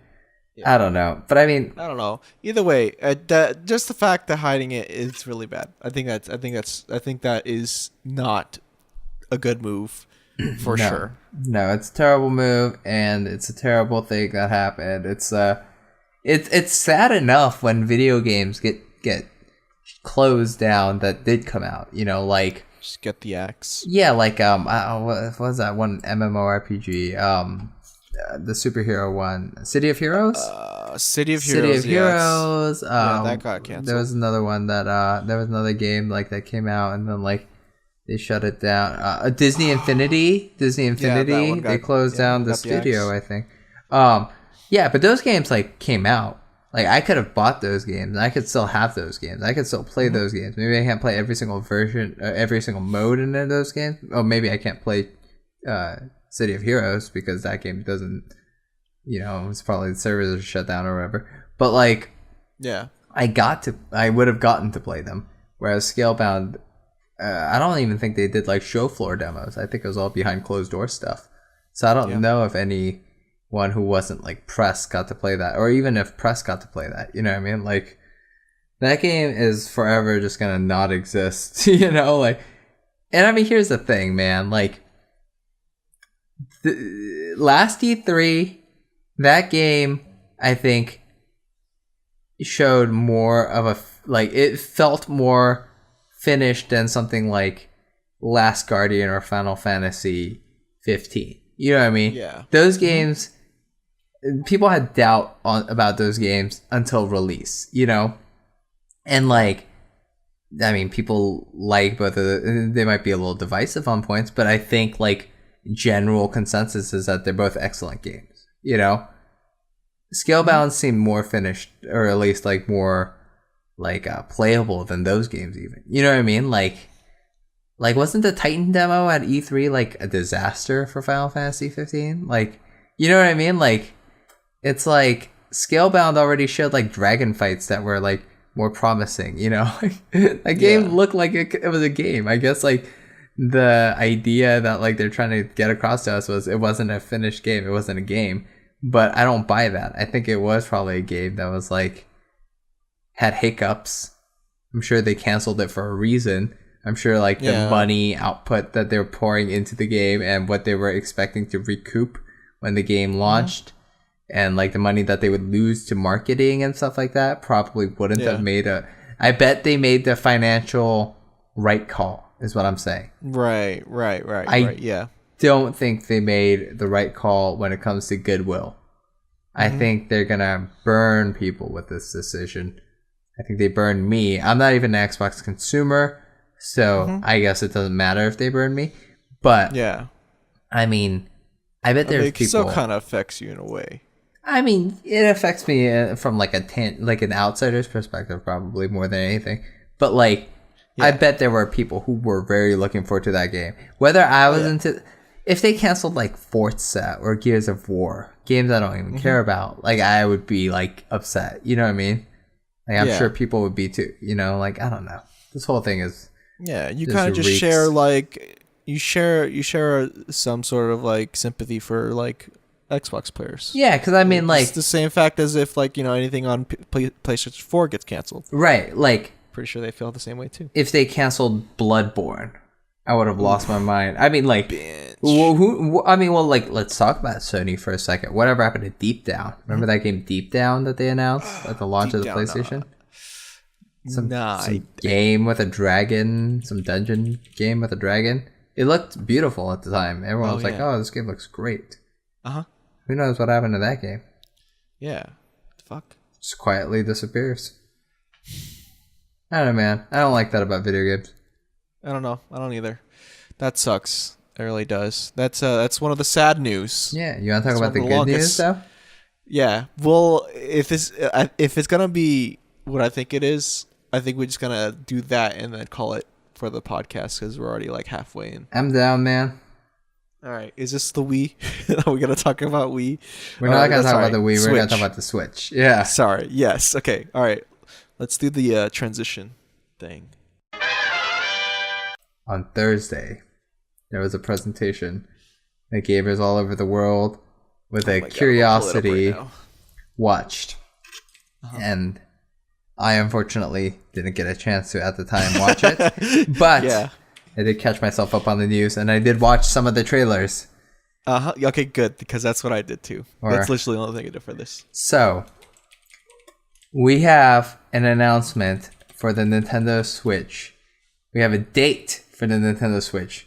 I don't know. But I mean, I don't know. Either way, just the fact that hiding it is really bad. I think that is not a good move for sure. No, it's a terrible move, and it's a terrible thing that happened. It's sad enough when video games get closed down that did come out. You know, like. Just get the axe. Yeah, like what was that one MMORPG? The superhero one, City of Heroes. City of Heroes. That got canceled. There was another one that there was another game like that came out, and then like they shut it down. Disney Infinity. They closed down the studio, I think. Yeah, but those games like came out. Like, I could have bought those games. I could still have those games. I could still play those games. Maybe I can't play every single version, every single mode in those games. Oh, maybe I can't play City of Heroes because that game doesn't, you know, it's probably the servers are shut down or whatever. But, like, I would have gotten to play them. Whereas Scalebound, I don't even think they did, like, show floor demos. I think it was all behind closed door stuff. So I don't know if anyone who wasn't like press got to play that, or even if press got to play that, you know what I mean? Like, that game is forever just gonna not exist. You know, like, and I mean, here's the thing, man, like, the last E3, that game I think showed more of a, like, it felt more finished than something like Last Guardian or Final Fantasy 15. You know what I mean? Yeah. Those games, people had doubt about those games until release, you know? And, like, I mean, people like both of they might be a little divisive on points, but I think, like, general consensus is that they're both excellent games, you know? Scalebound seemed more finished, or at least, like, more, like, playable than those games even. You know what I mean? Like, wasn't the Titan demo at E3, like, a disaster for Final Fantasy 15? Like, you know what I mean? Like, it's like Scalebound already showed, like, dragon fights that were, like, more promising, you know? That game looked like it was a game. I guess, like, the idea that, like, they're trying to get across to us was it wasn't a finished game. It wasn't a game. But I don't buy that. I think it was probably a game that was, like, had hiccups. I'm sure they canceled it for a reason. I'm sure, like, the money output that they were pouring into the game and what they were expecting to recoup when the game launched, and, like, the money that they would lose to marketing and stuff like that probably wouldn't have made I bet they made the financial right call, is what I'm saying. Right. Yeah. Don't think they made the right call when it comes to goodwill. I think they're going to burn people with this decision. I think they burned me. I'm not even an Xbox consumer, so I guess it doesn't matter if they burn me. But, I mean, I bet there's people... It still kind of affects you in a way. I mean, it affects me from, like, an outsider's perspective, probably, more than anything. But, like, I bet there were people who were very looking forward to that game. Whether I was into... If they canceled like Forza or Gears of War, games I don't even care about, like I would be like upset. You know what I mean? Like I'm sure people would be too. You know, like I don't know. This whole thing is you kind of just share like you share some sort of like sympathy for like Xbox players. Yeah, because I mean, like it's the same fact as if like anything on PlayStation 4 gets canceled. Right, like pretty sure they feel the same way too. If they canceled Bloodborne, I would have lost my mind. I mean, like, Binch. like, let's talk about Sony for a second. Whatever happened to Deep Down? Remember that game Deep Down that they announced at the launch of the PlayStation? Some game with a dragon, some dungeon game with a dragon. It looked beautiful at the time. Everyone was like, "Oh, this game looks great." Who knows what happened to that game? Yeah, fuck. Just quietly disappears. I don't know, man. I don't like that about video games. I don't know. I don't either. That sucks. It really does. That's one of the sad news. Yeah, you want to talk about the good news though? Yeah. Well, if it's gonna be what I think it is, I think we're just gonna do that and then call it for the podcast because we're already like halfway in. I'm down, man. All right. Is this the Wii? Are we gonna talk about Wii? We're not gonna talk about the Wii. We're gonna talk about the Switch. Yeah. Sorry. Yes. Okay. All right. Let's do the transition thing. On Thursday, there was a presentation that gamers all over the world with a curiosity watched. And I unfortunately didn't get a chance to at the time watch it. But I did catch myself up on the news and I did watch some of the trailers. Okay, good, because that's what I did too. That's literally the only thing I did for this. So, we have an announcement for the Nintendo Switch. We have a date for the Nintendo Switch.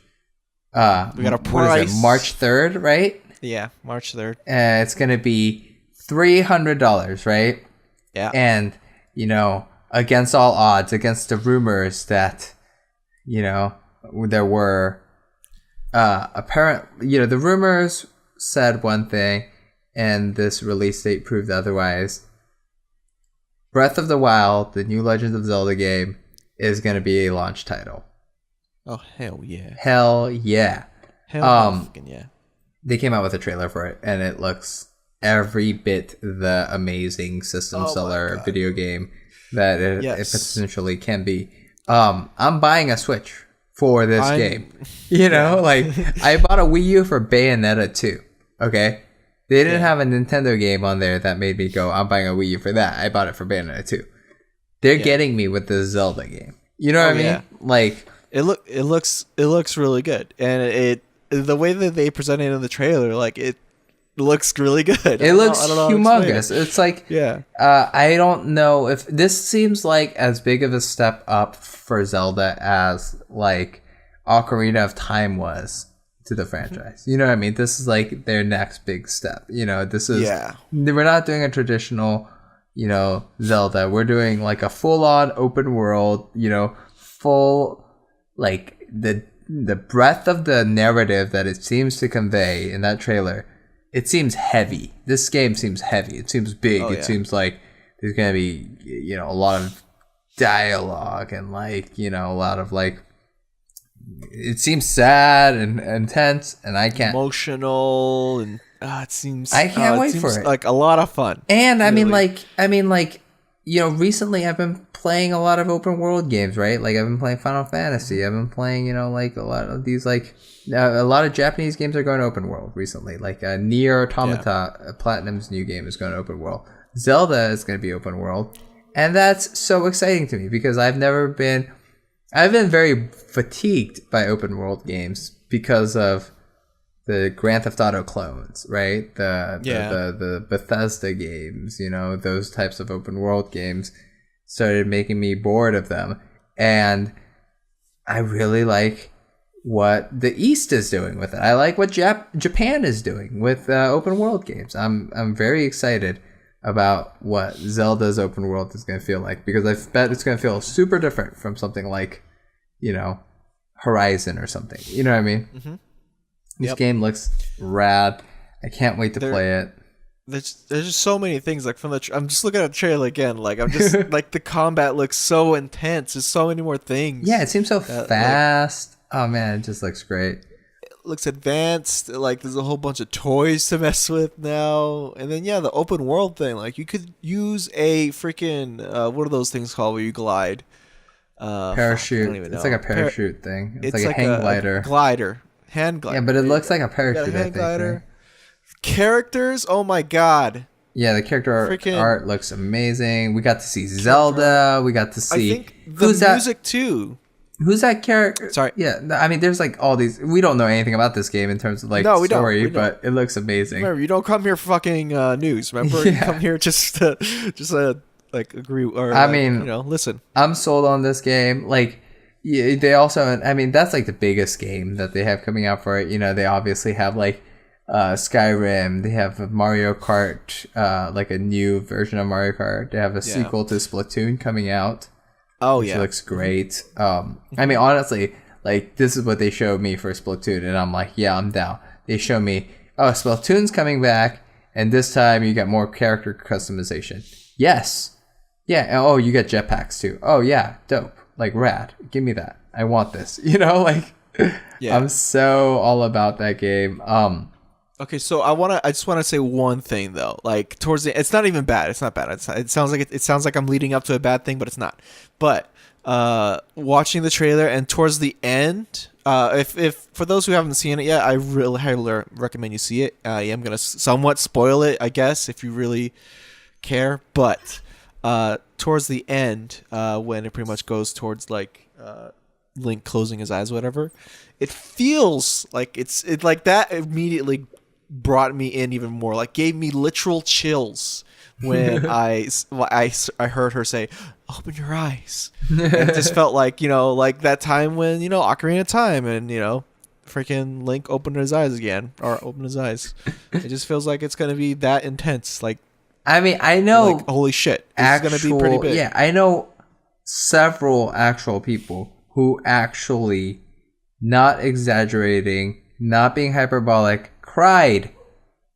We got a price. What is it, March 3rd, right? Yeah, March 3rd. It's going to be $300, right? Yeah. And, against all odds, against the rumors that, there were the rumors said one thing and this release date proved otherwise. Breath of the Wild, the new Legend of Zelda game, is going to be a launch title. Oh, hell yeah. Hell yeah. Fucking yeah. They came out with a trailer for it, and it looks every bit the amazing system seller video game that it potentially can be. I'm buying a Switch for this game. I bought a Wii U for Bayonetta 2, okay? They didn't have a Nintendo game on there that made me go, I'm buying a Wii U for that. I bought it for Bayonetta 2. They're getting me with the Zelda game. You know what I mean? Yeah. Like it looks really good, and the way that they presented it in the trailer, like it looks really good. It looks humongous. It's like I don't know if this seems like as big of a step up for Zelda as like Ocarina of Time was to the franchise. You know what I mean? This is like their next big step. This is we're not doing a traditional Zelda. We're doing like a full-on open world, full like the breadth of the narrative that it seems to convey in that trailer. It seems heavy. This game seems heavy. It seems big. It seems like there's going to be, a lot of dialogue and like, a lot of like, it seems sad and intense and I can't. Emotional and it seems. I can't wait for it. Like a lot of fun. And recently I've been playing a lot of open world games, right? Like I've been playing Final Fantasy. I've been playing, like a lot of these like. A lot of Japanese games are going open world recently. Like Nier Automata, Platinum's new game is going open world. Zelda is going to be open world. And that's so exciting to me because I've been very fatigued by open world games because of the Grand Theft Auto clones, right? The Bethesda games, those types of open world games started making me bored of them. And I really like what the East is doing with it. I like what Japan is doing with open world games. I'm very excited about what Zelda's open world is going to feel like because I bet it's going to feel super different from something like, Horizon or something. You know what I mean? Mm-hmm. This game looks rad. I can't wait to play it. there's just so many things like from I'm just looking at the trailer again. Like I'm just like the combat looks so intense. There's so many more things. Yeah, it seems so fast. Oh man, it just looks great. It looks advanced. Like there's a whole bunch of toys to mess with now. And then the open world thing. Like you could use a freaking what are those things called where you glide? Parachute. I don't even know. It's like a parachute thing. It's like a hang glider. Hand glider. Yeah, but it looks like a parachute. Hand glider. Right? Characters, oh my god. Yeah, the character art looks amazing. We got to see Zelda. We got to see I think the music too. Who's that character? Sorry. Yeah, I mean, there's like all these. We don't know anything about this game in terms of like story, but it looks amazing. Remember, you don't come here for fucking news. Remember, you come here just like agree or I mean, listen. I'm sold on this game. Like, yeah, they also. I mean, that's like the biggest game that they have coming out for it. They obviously have like. Skyrim. They have Mario Kart, like a new version of Mario Kart. They have a sequel to Splatoon coming out. Oh which looks great. I mean, honestly, like this is what they showed me for Splatoon, and I'm like, yeah, I'm down. They show me, oh, Splatoon's coming back, and this time you get more character customization. Yes, yeah. And, oh, you get jetpacks too. Oh yeah, dope. Like rad. Give me that. I want this. Like, I'm so all about that game. Okay, so I just want to say one thing though. Like towards the, it's not even bad. It's not bad. It sounds like it sounds like I'm leading up to a bad thing, but it's not. But watching the trailer and towards the end, if for those who haven't seen it yet, I really highly recommend you see it. I am gonna somewhat spoil it, I guess, if you really care. But towards the end, when it pretty much goes towards like Link closing his eyes, whatever, it feels like it like that immediately brought me in even more, like gave me literal chills when I heard her say, "Open your eyes." And it just felt like, like that time when, Ocarina of Time and, freaking Link opened his eyes again, or opened his eyes. It just feels like it's going to be that intense. Like, I mean, I know. Like, holy shit. It's going to be pretty big. Yeah, I know several actual people who actually, not exaggerating, not being hyperbolic, cried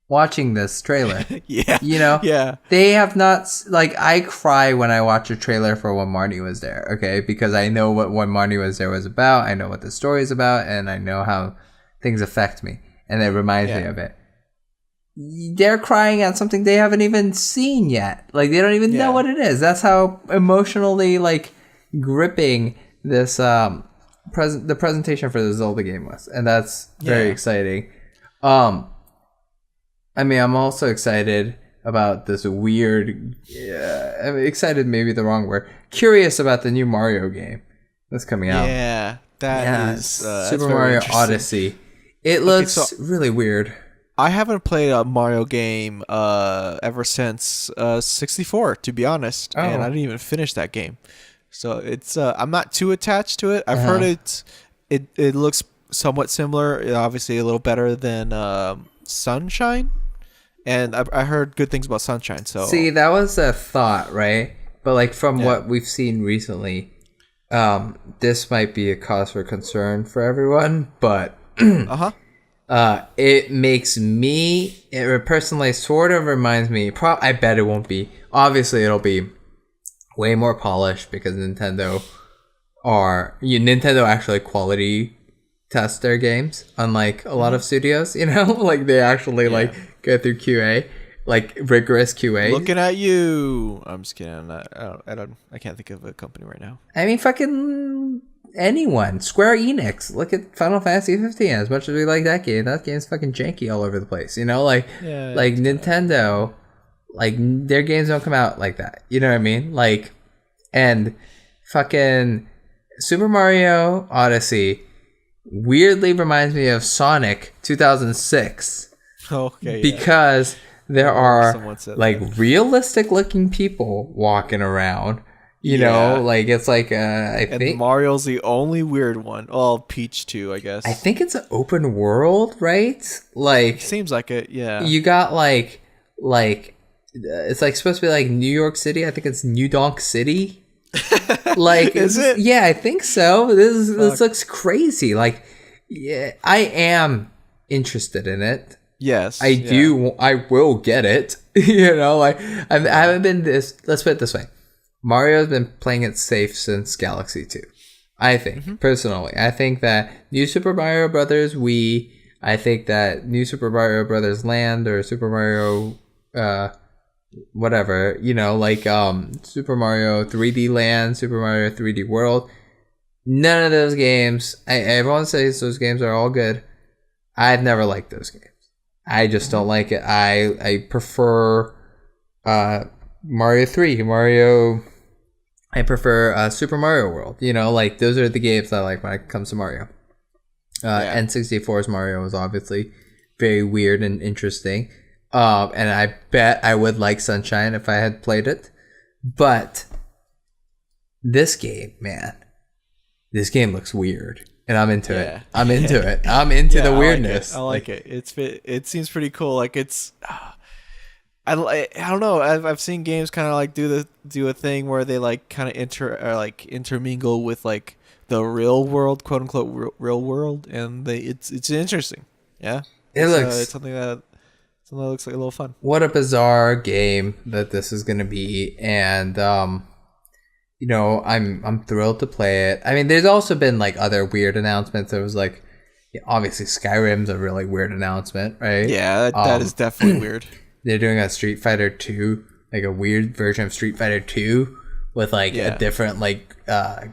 watching this trailer. Yeah. They have not, like, I cry when I watch a trailer for when Marnie was there, okay? Because I know what when Marnie was there was about, I know what the story is about, and I know how things affect me, and it reminds me of it. They're crying at something they haven't even seen yet. Like, they don't even know what it is. That's how emotionally, like, gripping this, the presentation for the Zelda game was. And that's very exciting. I mean, I'm also excited about this weird... I mean, excited may be the wrong word. Curious about the new Mario game that's coming out. Yeah, that is... Super Mario Odyssey. It looks really weird. I haven't played a Mario game ever since 64, to be honest. Oh. And I didn't even finish that game. So it's I'm not too attached to it. I've heard it looks somewhat similar, obviously a little better than Sunshine. And I heard good things about Sunshine. So see, that was a thought, right? But like from what we've seen recently, this might be a cause for concern for everyone. But it makes me, it personally sort of reminds me. I bet it won't be. Obviously, it'll be way more polished because Nintendo actually quality test their games, unlike a lot of studios. Like they actually like go through QA, like rigorous QA. Looking at you. I'm just kidding. I can't think of a company right now. I mean, fucking anyone. Square Enix. Look at Final Fantasy 15. As much as we like that game's fucking janky all over the place. Like Nintendo, like their games don't come out like that. You know what I mean? Like, and fucking Super Mario Odyssey weirdly reminds me of Sonic 2006. Okay. Because there are like realistic looking people walking around. You know, like it's like I think Mario's the only weird one. Oh, Peach too, I guess. I think it's an open world, right? Like seems like it. Yeah. You got like it's like supposed to be like New York City. I think it's New Donk City. Like is it? Yeah, I think so. This looks crazy. Like, yeah, I am interested in it. Yes. I will get it. Like I haven't been this. Let's put it this way: Mario's been playing it safe since Galaxy 2. I think personally, I think that New Super Mario Brothers Wii. I think that New Super Mario Brothers Land or Super Mario, whatever, like Super Mario 3D Land, Super Mario 3D World. None of those games. Everyone says those games are all good. I've never liked those games. I just don't like it. I prefer Mario 3, I prefer Super Mario World. Like those are the games I like when it comes to Mario. N64's Mario is obviously very weird and interesting. And I bet I would like Sunshine if I had played it. But this game, man, this game looks weird. And I'm into it. I'm into it. I'm into the weirdness. I like it. It seems pretty cool. Like it's, I don't know. I've seen games kind of like do a thing where they like kind of intermingle with like the real world, quote unquote real world, and it's interesting. Yeah, it's something that looks like a little fun. What a bizarre game that this is going to be, and I'm thrilled to play it. I mean, there's also been like other weird announcements. There was like, obviously Skyrim's a really weird announcement, right? Yeah, that is definitely weird. They're doing a Street Fighter 2, like a weird version of Street Fighter 2 with like a different like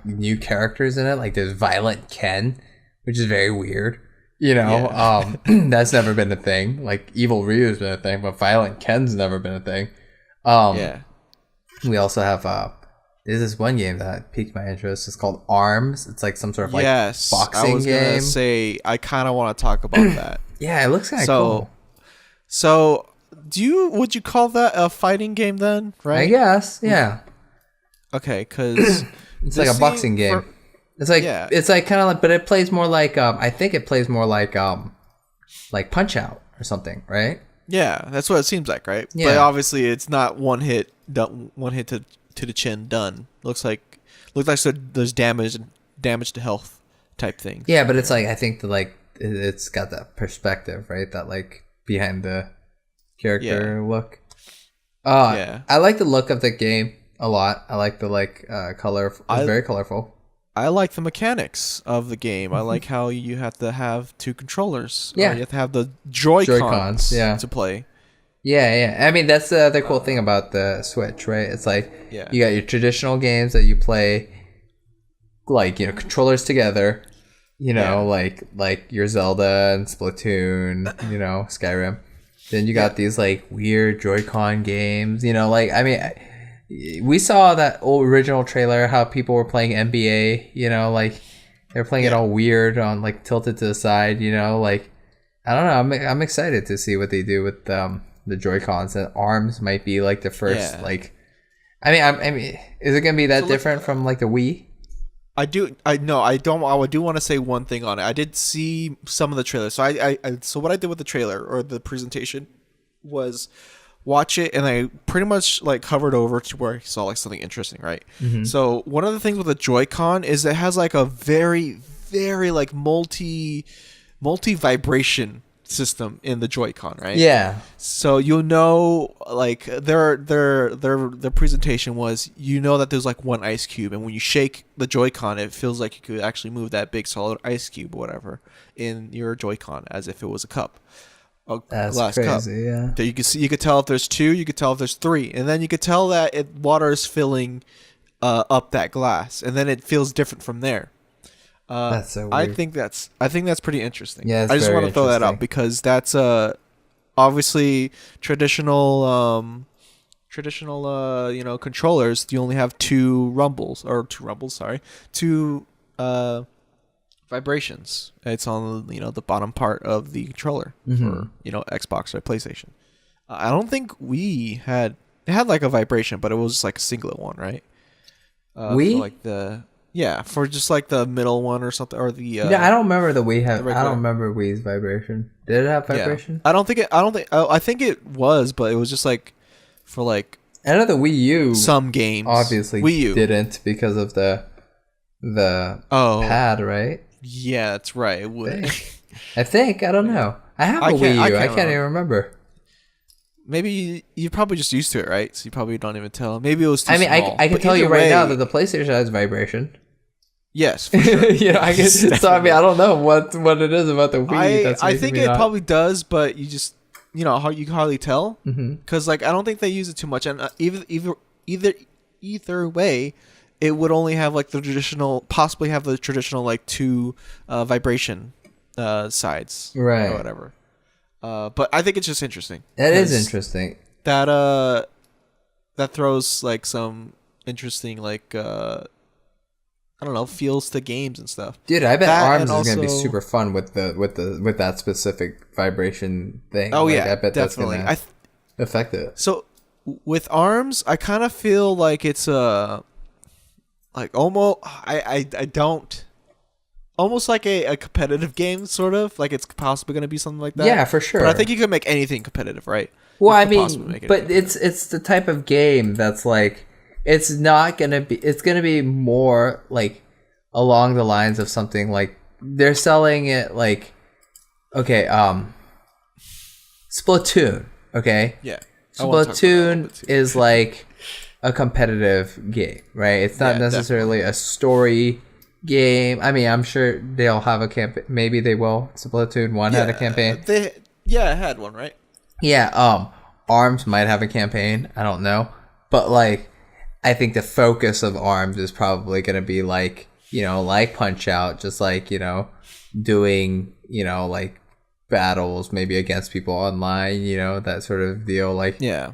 new characters in it. Like there's Violent Ken, which is very weird. That's never been a thing. Like Evil Ryu's been a thing, but Violent Ken's never been a thing. We also have there's this one game that piqued my interest. It's called ARMS. It's like some sort of like boxing I was game. Gonna say I kind of want to talk about that. Yeah, it looks kind of cool. So, would you call that a fighting game then? Right? I guess. Yeah. Okay, because it's like a boxing game. It's like kind of like, but it plays more like I think it plays more like Punch Out or something, right? Yeah, that's what it seems like, right? Yeah. But obviously, it's not one hit to the chin done. Looks like there's damage to health type thing. Yeah, but it's like I think that like it's got that perspective, right? That like behind the character look. I like the look of the game a lot. I like the color. It's very colorful. I like the mechanics of the game. I like how you have to have two controllers. Yeah, you have to have the Joy-Cons to play. Yeah. I mean, that's the other cool thing about the Switch, right? It's like you got your traditional games that you play, like controllers together. Like your Zelda and Splatoon. Skyrim. Then you got these like weird Joy-Con games. I mean, we saw that old original trailer how people were playing NBA. Like they're playing it all weird on like tilted to the side. Like I don't know. I'm excited to see what they do with the Joy-Cons. And ARMS might be like the first like. I mean, is it gonna be that different from like the Wii? I do want to say one thing on it. I did see some of the trailers. So so what I did with the trailer or the presentation was watch it, and I pretty much like hovered over to where I saw like something interesting, right? Mm-hmm. So one of the things with the Joy-Con is it has like a very, very like multi vibration system in the Joy-Con, right? Yeah. So like their presentation was that there's like one ice cube, and when you shake the Joy-Con, it feels like you could actually move that big solid ice cube or whatever in your Joy-Con as if it was a cup. That's glass crazy, cup. Yeah. That you could tell if there's 2, you could tell if there's 3, and then you could tell that water is filling up that glass, and then it feels different from there. That's so weird. I think that's pretty interesting. Yeah, I just want to throw that out because that's obviously traditional controllers. You only have two vibrations. It's on the bottom part of the controller for Xbox or PlayStation. I don't think it had like a vibration, but it was just like a singlet one, right? For just like the middle one or something, or the I don't remember the Wii I don't remember Wii's vibration. Did it have vibration? I think it was, but it was just like for like I know the Wii U some games obviously Wii U didn't because of the pad, right? Yeah, that's right. It would. I think. I don't know. I have a Wii U. I can't even remember. Maybe you're probably just used to it, right? So you probably don't even tell. Maybe it was too small. I can tell you right now that the PlayStation has vibration. Yes, for sure. I guess. So I don't know what it is about the Wii. I think it probably does, but you just you can hardly tell because I don't think they use it too much, and either way, it would only have possibly have the traditional two vibration sides, right, or whatever. But I think it's just interesting. That is interesting. That throws some interesting I don't know, feels to games and stuff. Dude, I bet ARMS is gonna be super fun with that specific vibration thing. Oh I bet definitely. That's gonna affect it. So with ARMS, I kind of feel like it's almost almost like a competitive game, sort of it's possibly gonna be something like that. Yeah, for sure. But I think you can make anything competitive, right? Well, but it's the type of game that's it's not gonna be. It's gonna be more along the lines of something they're selling it okay, Splatoon. Okay. Yeah. Splatoon is a competitive game, right? It's not necessarily a story game. I'm sure they'll have a campaign. Maybe they will. Splatoon 1 had a campaign. It had one, right? Yeah. ARMS might have a campaign. I don't know, but I think the focus of ARMS is probably going to be Punch Out, just doing, battles maybe against people online, that sort of deal. Yeah.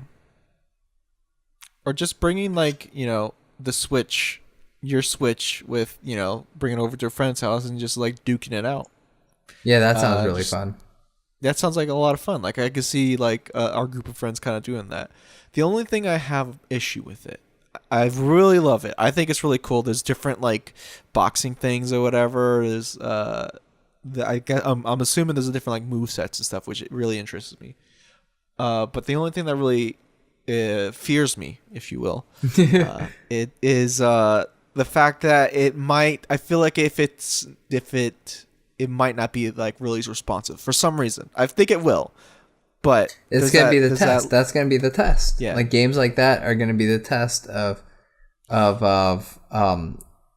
Or just bringing the Switch, your Switch with, bringing it over to a friend's house and just duking it out. Yeah, that sounds really fun. That sounds like a lot of fun. I could see our group of friends kind of doing that. The only thing I have issue with it, I really love it. I think it's really cool. There's different boxing things or whatever. There's I'm assuming there's a different move sets and stuff, which it really interests me. But the only thing that really fears me, if you will, it is the fact that it might. I feel like it might not be really responsive for some reason. I think it will. But it's gonna be the test. That's gonna be the test. Yeah, games like that are gonna be the test of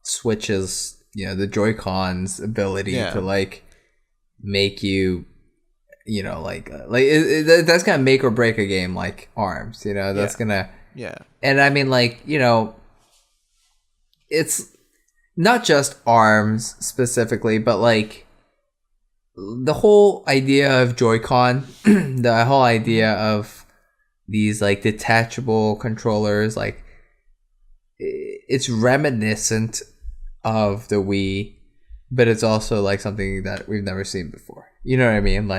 Switch's the Joy-Con's ability to make you that's gonna make or break a game like ARMS. That's gonna and it's not just ARMS specifically, but the whole idea of Joy-Con, the whole idea of these detachable controllers, it's reminiscent of the Wii, but it's also something that we've never seen before. You know what I mean?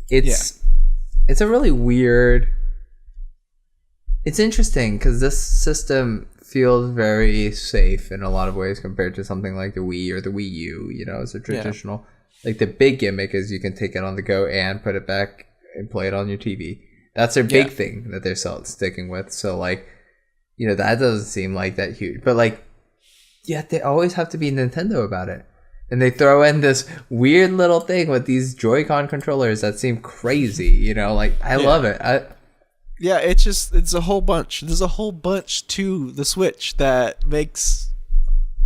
It's a really weird. It's interesting because this system feels very safe in a lot of ways compared to something like the Wii or the Wii U. It's a traditional. Yeah. The big gimmick is you can take it on the go and put it back and play it on your TV. That's their big thing that they're sticking with. So that doesn't seem that huge. But yet they always have to be Nintendo about it. And they throw in this weird little thing with these Joy-Con controllers that seem crazy. I love it. It's a whole bunch. There's a whole bunch to the Switch that makes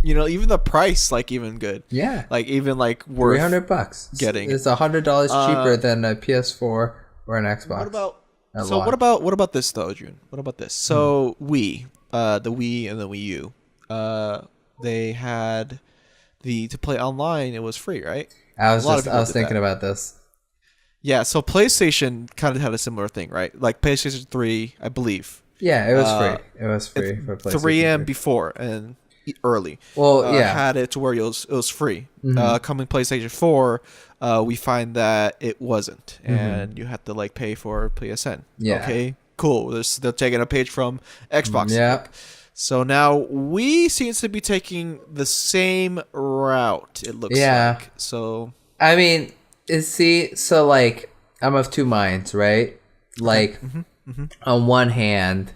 even the price even good. Yeah. Even worth $300 getting. It's $100 cheaper than a PS4 or an Xbox. What about this though, June? What about this? So Wii, the Wii and the Wii U, they had to play online. It was free, right? I was thinking about this. Yeah. So PlayStation kind of had a similar thing, right? PlayStation 3, I believe. Yeah, it was free. It was free for PlayStation 3 and before and early. Well, had it to where it was free. Coming PlayStation 4, we find that it wasn't, and you had to pay for PSN. Yeah. Okay, cool. They're taking a page from Xbox. Yeah. So now Wii seems to be taking the same route. It looks like. So I'm of two minds, right? On one hand,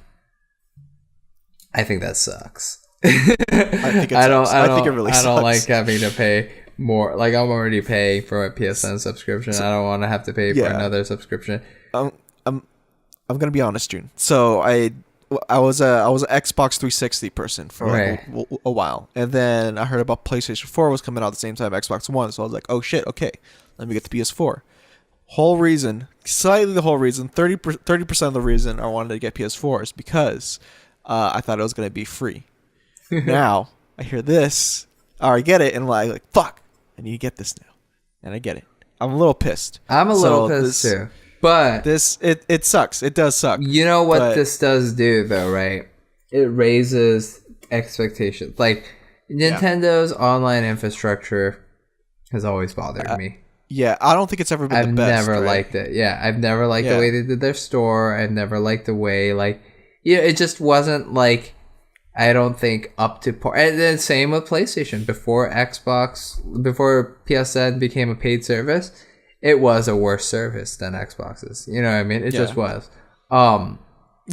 I think that sucks. I think it really sucks. I don't like having to pay more. Like I'm already paying for a PSN subscription. I don't want to have to pay for another subscription. I'm gonna be honest, June. So I was an Xbox 360 person for like a while, and then I heard about PlayStation 4 was coming out at the same time Xbox One. So I was like, oh shit, okay, let me get the PS4. Slightly the whole reason, 30% of the reason I wanted to get PS4 is because I thought it was gonna be free. Now I hear this, or I get it, and I'm like fuck, I need to get this now, and I get it. I'm a little pissed. I'm a little pissed too. But it sucks. It does suck. You know what this does do though, right? It raises expectations. Like Nintendo's online infrastructure has always bothered me. Yeah, I don't think it's ever been the best. I've never liked it. Yeah, I've never liked the way they did their store. I've never liked the way it just wasn't like, I don't think up to par. And then same with PlayStation. Before PSN became a paid service, it was a worse service than Xbox's. You know what I mean? It just was. Well,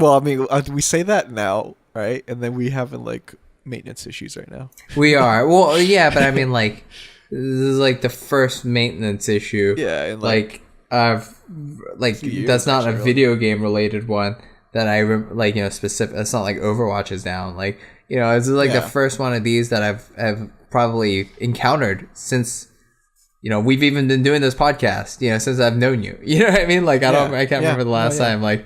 I mean, we say that now, right? And then we having like maintenance issues right now. We are. Well, yeah, but I mean, like, this is like the first maintenance issue. Yeah, and like that's not a video game related one that I specific. It's not like Overwatch is down. Like, it's like the first one of these that I've probably encountered since. We've even been doing this podcast, since I've known you. You know what I mean? Like, I can't remember the last time, like,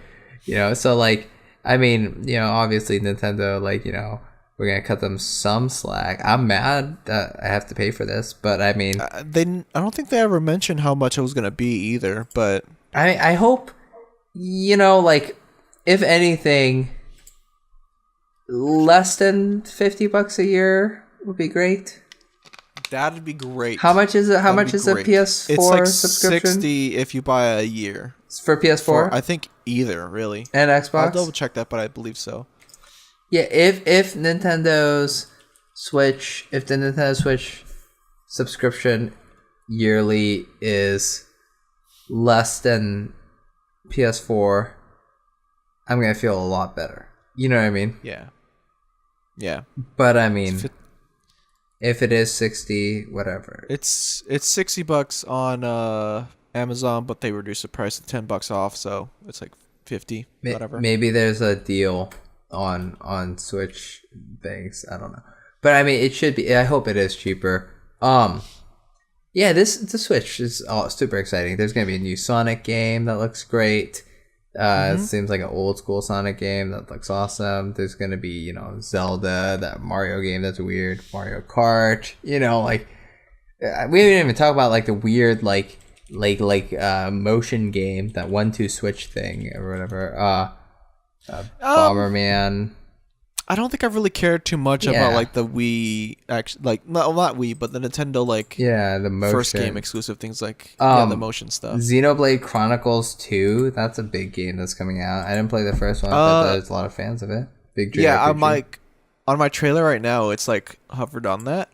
so, like, I mean, obviously Nintendo, like, we're going to cut them some slack. I'm mad that I have to pay for this, but I mean... I don't think they ever mentioned how much it was going to be either, but... I hope, like, if anything, less than $50 a year would be great. That'd be great. How much is it? How much is a PS4 it's like subscription? $60 if you buy a year. For PS4? I think either, really. And Xbox? I'll double check that, but I believe so. Yeah, if the Nintendo Switch subscription yearly is less than PS4, I'm going to feel a lot better. You know what I mean? Yeah. Yeah. But I mean... If it is 60, whatever. It's $60 on Amazon, but they reduced the price to $10 off, so it's like 50, whatever. Maybe there's a deal on Switch things. I don't know, but I mean, it should be. I hope it is cheaper. Yeah, the Switch is super exciting. There's gonna be a new Sonic game that looks great. It seems like an old school Sonic game that looks awesome. There's gonna be, Zelda, that Mario game that's weird, Mario Kart. Like we didn't even talk about like the weird like motion game, that 1-2 switch thing or whatever. Bomberman. I don't think I've really cared too much about like the Wii, actually, like not Wii, but the Nintendo the motion. First game exclusive things like the motion stuff. Xenoblade Chronicles 2, that's a big game that's coming out. I didn't play the first one, but there's a lot of fans of it. Big JRPG. Yeah, I'm like on my trailer right now. It's like hovered on that.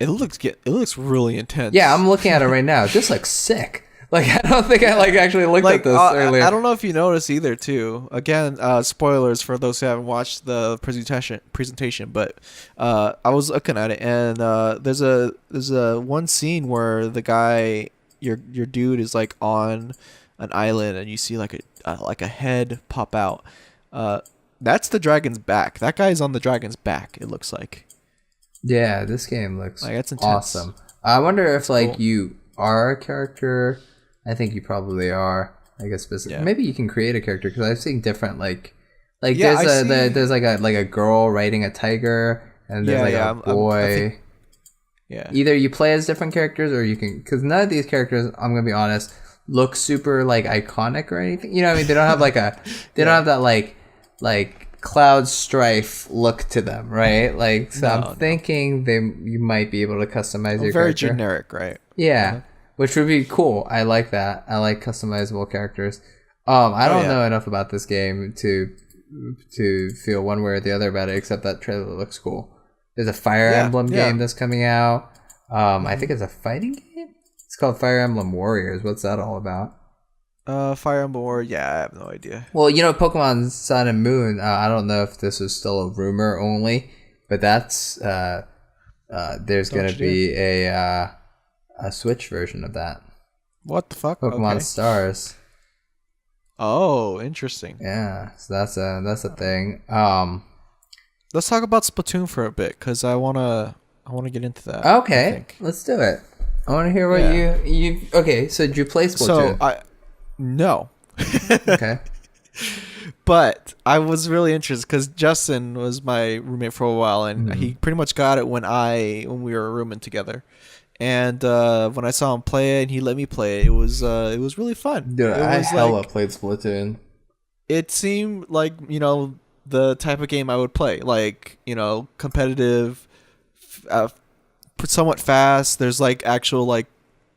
It looks really intense. Yeah, I'm looking at it right now. It just looks sick. Like, I don't think I actually looked at this earlier. I don't know if you noticed either, too. Again, spoilers for those who haven't watched the presentation, but I was looking at it, and there's a one scene where the guy, your dude, is like on an island, and you see like a head pop out. That's the dragon's back. That guy's on the dragon's back. It looks like. Yeah, this game looks that's awesome. I wonder if you are a character. I think you probably are. I guess maybe you can create a character, because I've seen different there's like a girl riding a tiger, and there's a boy. Either you play as different characters, or you can, because none of these characters, I'm gonna be honest, look super like iconic or anything. You know what I mean? They don't have like don't have that like Cloud Strife look to them, right? Like, so I'm thinking you might be able to customize your very character. Generic, right? Yeah. Which would be cool. I like that. I like customizable characters. I don't know enough about this game to feel one way or the other about it, except that trailer looks cool. There's a Fire Emblem game that's coming out. I think it's a fighting game. It's called Fire Emblem Warriors. What's that all about? Fire Emblem Warriors. Yeah, I have no idea. Well, Pokemon Sun and Moon. I don't know if this is still a rumor only, but that's there's going to be a Switch version of that. What the fuck? Pokemon Stars. Oh, interesting. Yeah, so that's a thing. Let's talk about Splatoon for a bit, because I wanna get into that. Okay, let's do it. I want to hear what you. Okay, so did you play Splatoon? No. Okay. But I was really interested because Justin was my roommate for a while, and he pretty much got it when we were rooming together. And when I saw him play it, and he let me play it, it was really fun. Dude, I hella played Splatoon. It seemed like, the type of game I would play, like, competitive, somewhat fast. There's like actual like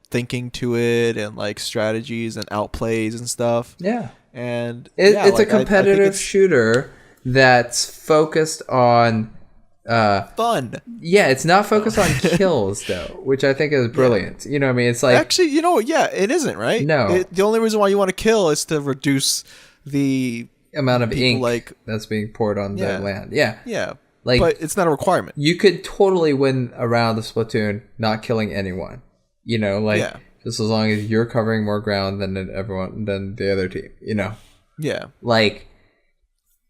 thinking to it, and like strategies and outplays and stuff. Yeah. And it's a competitive shooter that's focused on fun. Yeah, it's not focused on kills though, which I think is brilliant. You know what I mean? It's like, actually, it isn't, right? No. The only reason why you want to kill is to reduce the amount of ink that's being poured on the land. Yeah. Yeah. Like, but it's not a requirement. You could totally win a round of Splatoon not killing anyone. Just as long as you're covering more ground than the other team, Yeah. Like,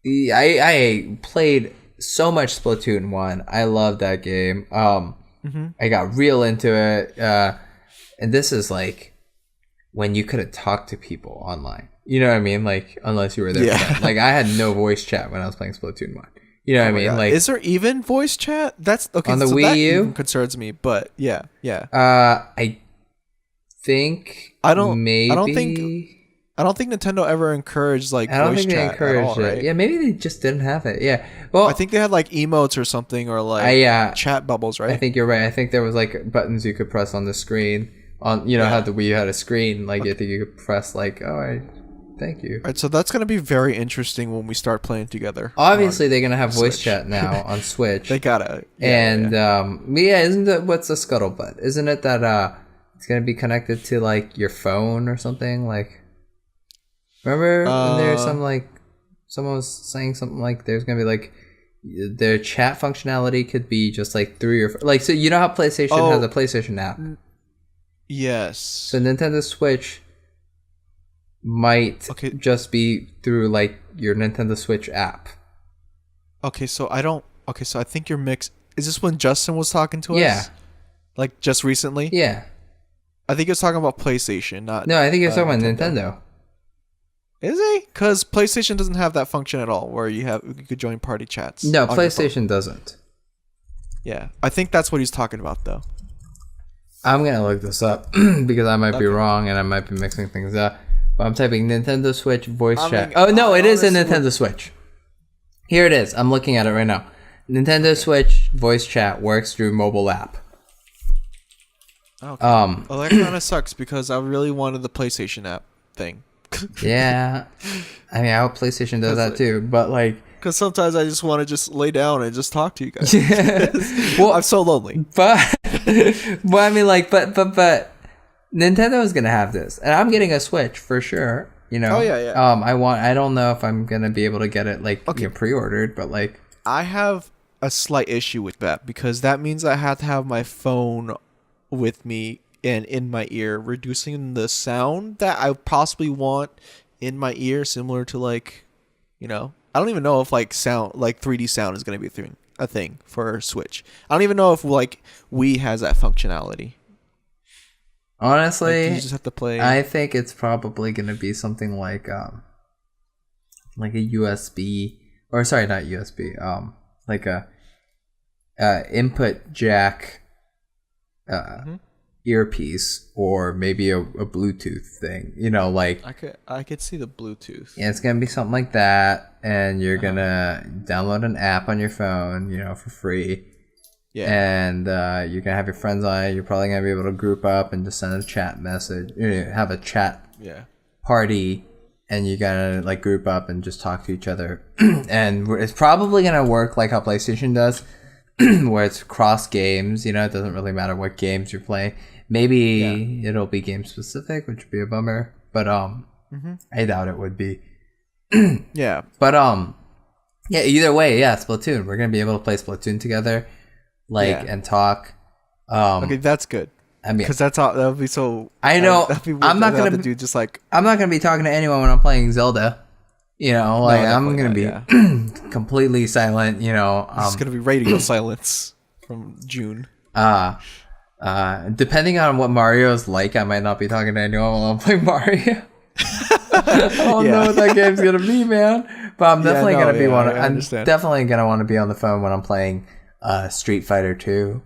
I played so much Splatoon 1. I love that game. I got real into it. And this is like when you could have talked to people online. You know what I mean? Like, unless you were there. Yeah. Like, I had no voice chat when I was playing Splatoon 1. You know what I mean? God. Like, is there even voice chat? That's okay. On the Wii that U? even concerns me, but yeah. I think I don't think Nintendo ever encouraged like voice chat at all, right? Yeah, maybe they just didn't have it. Yeah. Well, I think they had like emotes or something, or like chat bubbles, right? I think you're right. I think there was like buttons you could press on the screen. How the Wii U had a screen. Like, I think you could press like, thank you. All right, so that's gonna be very interesting when we start playing together. Obviously, they're gonna have voice chat now on Switch. They gotta. Isn't that what's the scuttlebutt? Isn't it that it's gonna be connected to like your phone or something? Like, remember when there's some like someone was saying something like there's gonna be like their chat functionality could be just like through your like, so you know how PlayStation has a PlayStation app. Yes. So Nintendo Switch might just be through like your Nintendo Switch app. So I think you're mixed. Is this when Justin was talking to us? Yeah. Like just recently? Yeah. I think he was talking about PlayStation, not. No, I think you're talking about Nintendo. Is he? Because PlayStation doesn't have that function at all, where you could join party chats. No, PlayStation doesn't. Yeah, I think that's what he's talking about, though. I'm gonna look this up because I might be wrong and I might be mixing things up. But I'm typing Nintendo Switch voice chat. Oh no, it is a Nintendo Switch. Here it is. I'm looking at it right now. Nintendo Switch voice chat works through mobile app. Okay. Well, that kind of sucks because I really wanted the PlayStation app thing. Yeah, I mean, I hope PlayStation does that too. But like, because sometimes I just want to just lay down and just talk to you guys. Well, I'm so lonely. But I mean, like, but Nintendo is gonna have this, and I'm getting a Switch for sure. Oh yeah. I don't know if I'm gonna be able to get it like pre-ordered, but like, I have a slight issue with that because that means I have to have my phone with me and in my ear, reducing the sound that I possibly want in my ear, similar to like, I don't even know if like sound, like 3D sound is going to be a thing for Switch. I don't even know if like Wii has that functionality. Honestly, like, you just have to play. I think it's probably going to be something like a USB, or sorry, not USB, like a input jack earpiece, or maybe a Bluetooth thing, like I could see the Bluetooth. Yeah, it's gonna be something like that, and you're gonna download an app on your phone, for free. Yeah. And you're gonna have your friends on it. You're probably gonna be able to group up and just send a chat message, have a chat party, and you gotta like group up and just talk to each other. And it's probably gonna work like how PlayStation does, where it's cross games. It doesn't really matter what games you're playing. Maybe it'll be game specific, which would be a bummer, but I doubt it would be. Yeah. But either way, Splatoon. We're gonna be able to play Splatoon together and talk. Okay, that's good. I mean, because that would be so. I know. I'm not gonna do just like. I'm not gonna be talking to anyone when I'm playing Zelda. You know, like I'm gonna be completely silent. You know, it's gonna be radio silence from June. Depending on what Mario's like, I might not be talking to anyone while I'm playing Mario. I don't know what that game's gonna be, man. But I'm definitely gonna be I'm definitely gonna want to be on the phone when I'm playing Street Fighter 2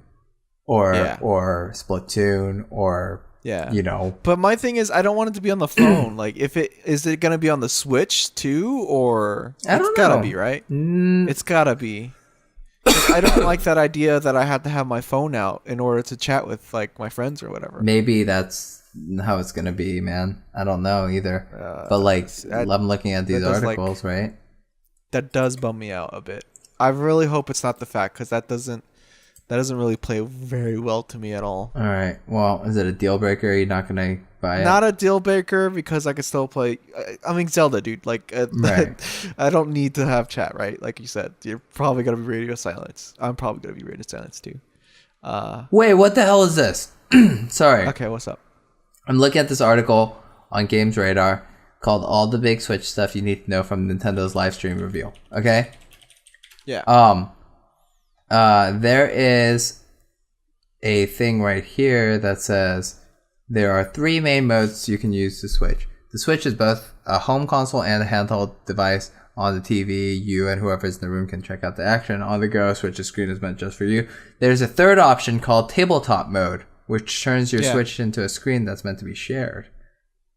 or Splatoon or you know. But my thing is, I don't want it to be on the phone. Like, is it gonna be on the Switch too, or it's gotta be, right? It's gotta be. I don't like that idea that I have to have my phone out in order to chat with like my friends or whatever. Maybe that's how it's gonna be, man. I don't know either. But like, I'm looking at these articles, right? That does bum me out a bit. I really hope it's not the fact, because that doesn't really play very well to me at all. All right. Well, is it a deal breaker? Are you not gonna buy it? Not a deal breaker, because I can still play. I mean, Zelda, dude. Like, right. I don't need to have chat, right? Like you said, you're probably gonna be radio silence. I'm probably gonna be radio silence too. Wait, what the hell is this? Sorry. Okay, what's up? I'm looking at this article on Games Radar called "All the Big Switch Stuff You Need to Know from Nintendo's Live Stream Reveal." Okay. Yeah. There is a thing right here that says there are 3 main modes you can use the Switch. The Switch is both a home console and a handheld device. On the TV, you and whoever's in the room can check out the action. On the go, Switch's screen is meant just for you. There's a third option called tabletop mode, which turns your Switch into a screen that's meant to be shared.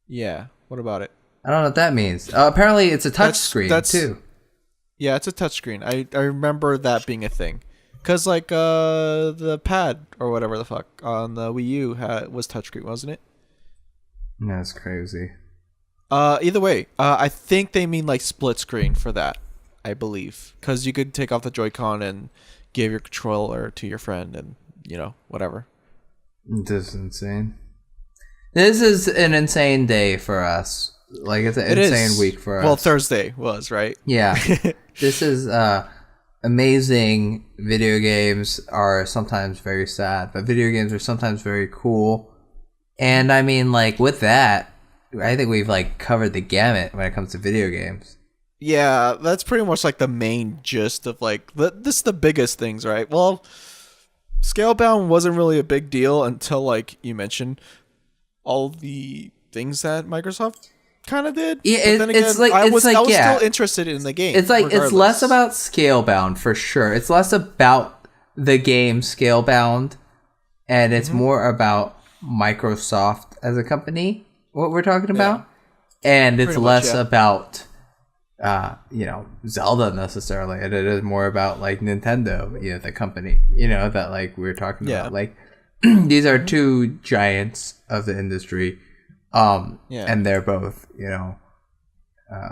Yeah. What about it? I don't know what that means. Apparently, it's a touch screen too. Yeah, it's a touchscreen. I remember that being a thing. Because, like, the pad, or whatever the fuck, on the Wii U was touchscreen, wasn't it? That's crazy. Either way, I think they mean, like, split screen for that, I believe. Because you could take off the Joy-Con and give your controller to your friend and, you know, whatever. This is insane. This is an insane day for us. Like, it's an insane week for us. Well, Thursday was, right? Yeah. This is amazing. Video games are sometimes very sad, but video games are sometimes very cool. And I mean, like, with that, I think we've like covered the gamut when it comes to video games. Yeah, that's pretty much like the main gist of like this is the biggest things, right? Well, Scalebound wasn't really a big deal until like you mentioned all the things that Microsoft kind of did. Yeah, I was still interested in the game. It's like regardless. It's less about Scalebound for sure. It's less about the game Scalebound, and it's more about Microsoft as a company. What we're talking about, and it's less about Zelda necessarily, and it is more about like Nintendo, the company, that like we're talking about. Like these are 2 giants of the industry, and they're both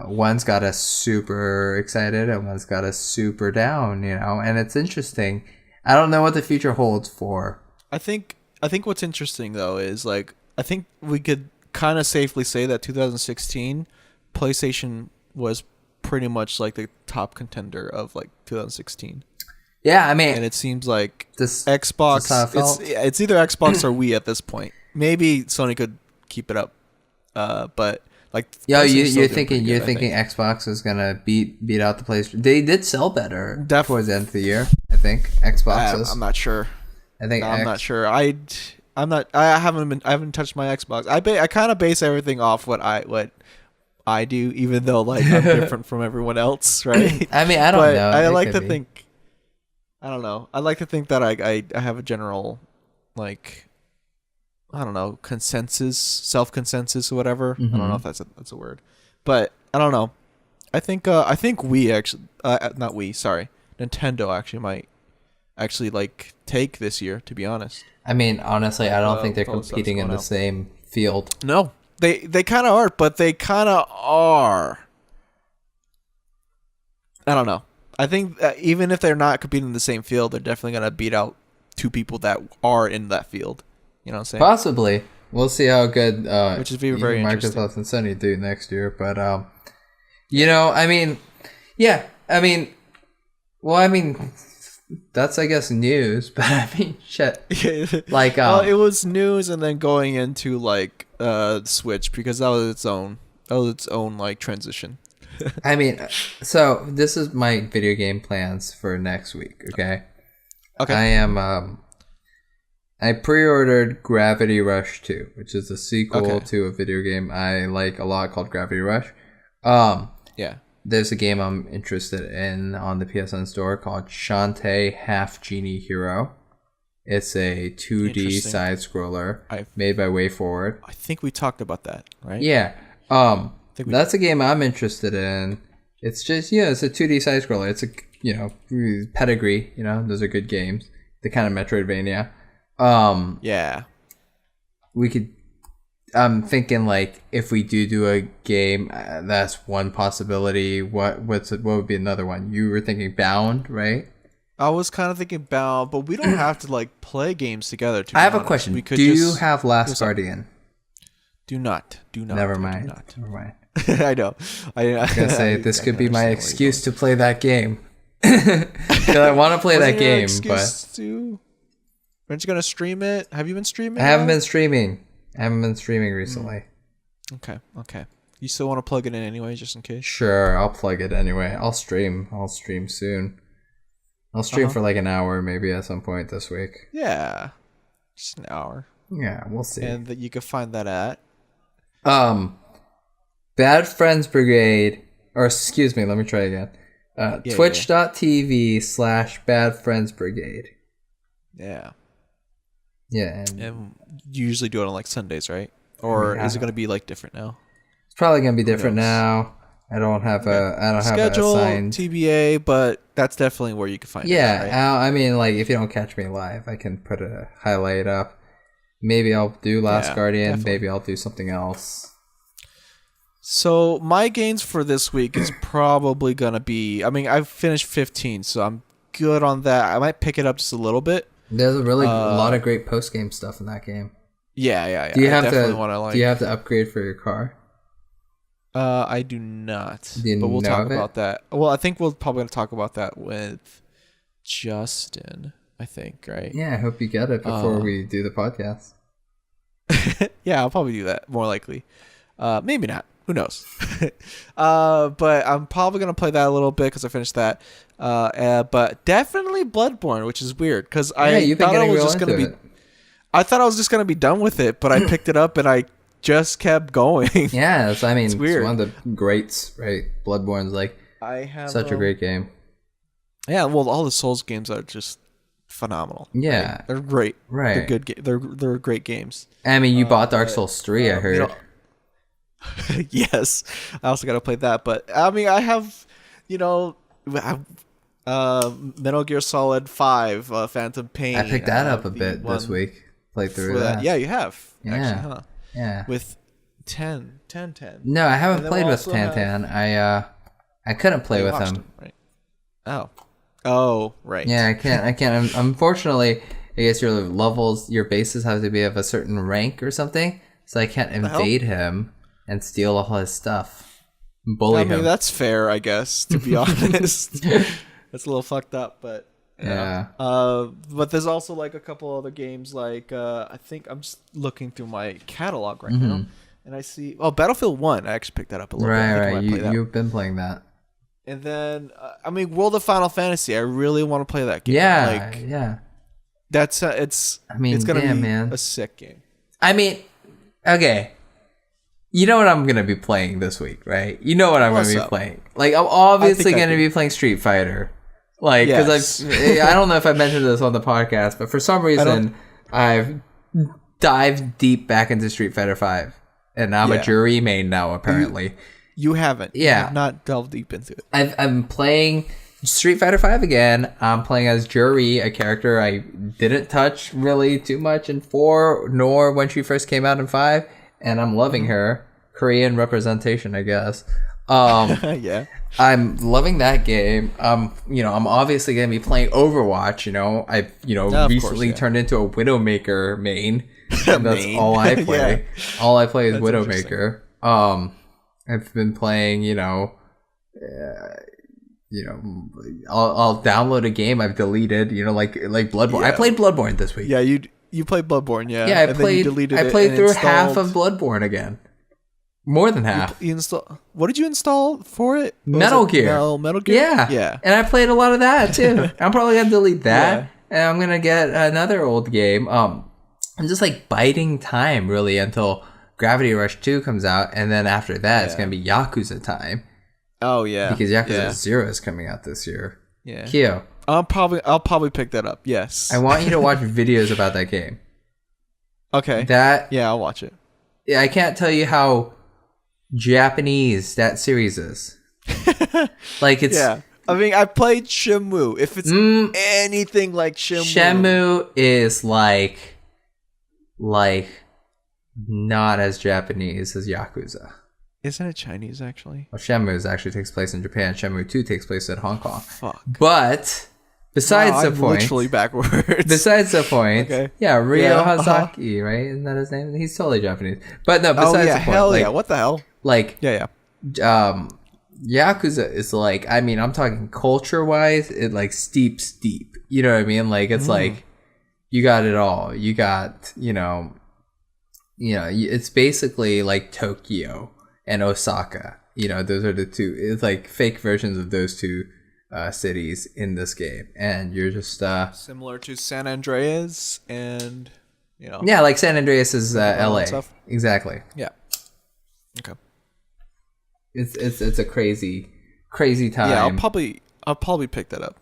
one's got us super excited and one's got us super down, and it's interesting. I don't know what the future holds for. I think what's interesting though is like I think we could kind of safely say that 2016 PlayStation was pretty much like the top contender of like 2016. Yeah, I mean, and it seems like Xbox. It's either Xbox or Wii at this point. Maybe Sony could keep it up, but like you're thinking Xbox is gonna beat out the PlayStation. They did sell better towards the end of the year. I think Xboxes. I'm not sure. I'm not sure. I haven't touched my Xbox. I kind of base everything off what I do, even though like I'm different from everyone else, right? I mean, I don't know. I like to think. I don't know. I like to think that I have a general like I don't know consensus, self consensus, or whatever. I don't know if that's a word, but I don't know. I think we actually not we. Sorry, Nintendo actually might actually like take this year, to be honest. I mean, honestly, I don't think they're competing in the same field. No, they kind of are, but they kind of are. I don't know. I think even if they're not competing in the same field, they're definitely going to beat out 2 people that are in that field. You know what I'm saying? Possibly. We'll see how good which is very Microsoft and Sony do next year. But, I mean, yeah. I mean, well, I mean, that's I guess news, but I mean shit. Like it was news, and then going into like Switch, because that was its own like transition. I mean, so this is my video game plans for next week. Okay. I am. I pre-ordered Gravity Rush 2, which is a sequel to a video game I like a lot called Gravity Rush. Yeah. There's a game I'm interested in on the PSN store called Shantae Half Genie Hero. It's a 2D side scroller made by WayForward. I think we talked about that, right? Yeah. That's a game I'm interested in. It's just, it's a 2D side scroller. It's a, Pedigree, those are good games. The kind of Metroidvania. Yeah. We could, I'm thinking like if we do a game, that's one possibility. What would be another one? You were thinking Bound, right? I was kind of thinking Bound, but we don't have to like play games together. I have a question. Do you have Last Guardian? Do not. Never mind. I know. I was gonna say this could be my excuse to play that game. Because I want to play that game, but. Aren't you gonna stream it? Have you been streaming? I haven't been streaming. Recently. Okay. You still want to plug it in anyway, just in case? Sure, I'll plug it anyway. I'll stream soon. I'll stream for like an hour maybe at some point this week. Yeah. Just an hour. Yeah, we'll see. And that you can find that at Bad Friends Brigade, or excuse me, let me try again. Twitch.tv/Bad Friends Brigade. Yeah. Yeah, and you usually do it on like Sundays, right? Or is it going to be like different now? It's probably going to be different now. I don't have a schedule assigned TBA, but that's definitely where you can find it. Yeah, right? I mean, like if you don't catch me live, I can put a highlight up. Maybe I'll do Last Guardian. Definitely. Maybe I'll do something else. So my gains for this week is probably going to be, I mean, I've finished 15, so I'm good on that. I might pick it up just a little bit. There's a lot of great post game stuff in that game. Yeah. Do you have to upgrade for your car? I do not. But we'll talk about that. Well, I think we'll probably talk about that with Justin. I think, right? Yeah, I hope you get it before we do the podcast. Yeah, I'll probably do that. More likely. Maybe not. Who knows? But I'm probably gonna play that a little bit because I finished that. But definitely Bloodborne, which is weird because I thought I was just gonna be. I thought I was just gonna be done with it, but I picked it up and I just kept going. Yeah, it's weird. It's one of the greats, right? Bloodborne's like such a great game. Yeah, well, all the Souls games are just phenomenal. Yeah, right? They're great. Right, they're good. They're great games. I mean, you bought Dark Souls 3, I heard. Yes, I also got to play that, but I mean, I have, Metal Gear Solid 5, Phantom Pain. I picked that up a bit this week. Played through that. Yeah, you have. Yeah. Actually, huh? Yeah. With 10. No, I haven't played with Tantan. I couldn't play with him. Right. Oh, right. Yeah, I can't. Unfortunately, I guess your levels, your bases have to be of a certain rank or something, so I can't invade him and steal all his stuff. Bully him. I mean, that's fair, I guess, to be honest. That's a little fucked up, but yeah. But there's also like a couple other games, like I think I'm just looking through my catalog right now, and I see Battlefield 1. I actually picked that up a little bit. Right. You've been playing that. And then World of Final Fantasy. I really want to play that game. Yeah, yeah. That's it's gonna be a sick game. I mean, okay. You know what I'm going to be playing this week, right? You know what I'm going to be playing. Like, I'm obviously going to be playing Street Fighter. Like, because I don't know if I mentioned this on the podcast, but for some reason, I've dived deep back into Street Fighter 5. And I'm a jury main now, apparently. You haven't. Yeah. You have not delved deep into it. I'm playing Street Fighter 5 again. I'm playing as Juri, a character I didn't touch really too much in 4, nor when she first came out in 5. And I'm loving her. Korean representation, I guess. Yeah. I'm loving that game. I'm obviously going to be playing Overwatch. I've recently turned into a Widowmaker main. And that's all I play. All I play is Widowmaker. I've been playing, I'll download a game I've deleted. Like Bloodborne. Yeah. I played Bloodborne this week. Yeah, you played Bloodborne. Yeah. Yeah, I played through half of Bloodborne again. More than half. You what did you install for it? Metal Gear. Metal Gear? Yeah. Yeah. And I played a lot of that too. I'm probably going to delete that. And I'm going to get another old game. I'm just like biding time really until Gravity Rush 2 comes out. And then after that, it's going to be Yakuza time. Oh, yeah. Because Yakuza 0 is coming out this year. Yeah. Kyo. I'll probably pick that up. Yes. I want you to watch videos about that game. Okay. Yeah, I'll watch it. Yeah, I can't tell you how Japanese that series is. Like it's yeah. I mean, I played Shenmue. If it's anything like Shenmue is like not as Japanese as Yakuza. Isn't it Chinese actually? Well, Shenmue actually takes place in Japan. Shenmue 2 takes place in Hong Kong. Fuck. But besides the point, literally backwards. Besides the point, okay. Yeah, Ryo Hazaki, right? Isn't that his name? He's totally Japanese. But no, besides the point, hell yeah, what the hell? Like, Yakuza is like, I mean, I'm talking culture-wise, it like steep. You know what I mean? Like, it's like you got it all. You got, it's basically like Tokyo and Osaka. Those are the two. It's like fake versions of those two cities in this game, and you're just similar to San Andreas and yeah, like San Andreas is LA exactly. Yeah. Okay. It's a crazy time. Yeah, I'll probably pick that up.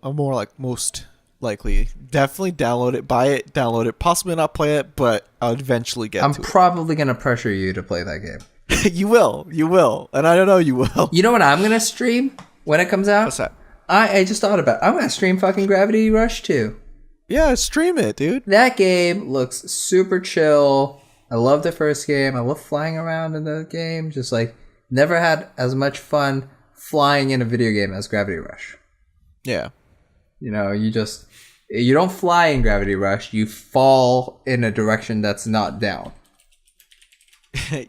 I'm more like most likely definitely buy it, download it, possibly not play it, but I'll eventually get to it. I'm probably gonna pressure you to play that game. You will, and I don't know you will. You know what I'm gonna stream when it comes out? What's that? I just thought about it. I'm gonna stream fucking Gravity Rush 2. Yeah, stream it, dude. That game looks super chill. I love the first game. I love flying around in the game. Just like never had as much fun flying in a video game as Gravity Rush. Yeah. You don't fly in Gravity Rush. You fall in a direction that's not down.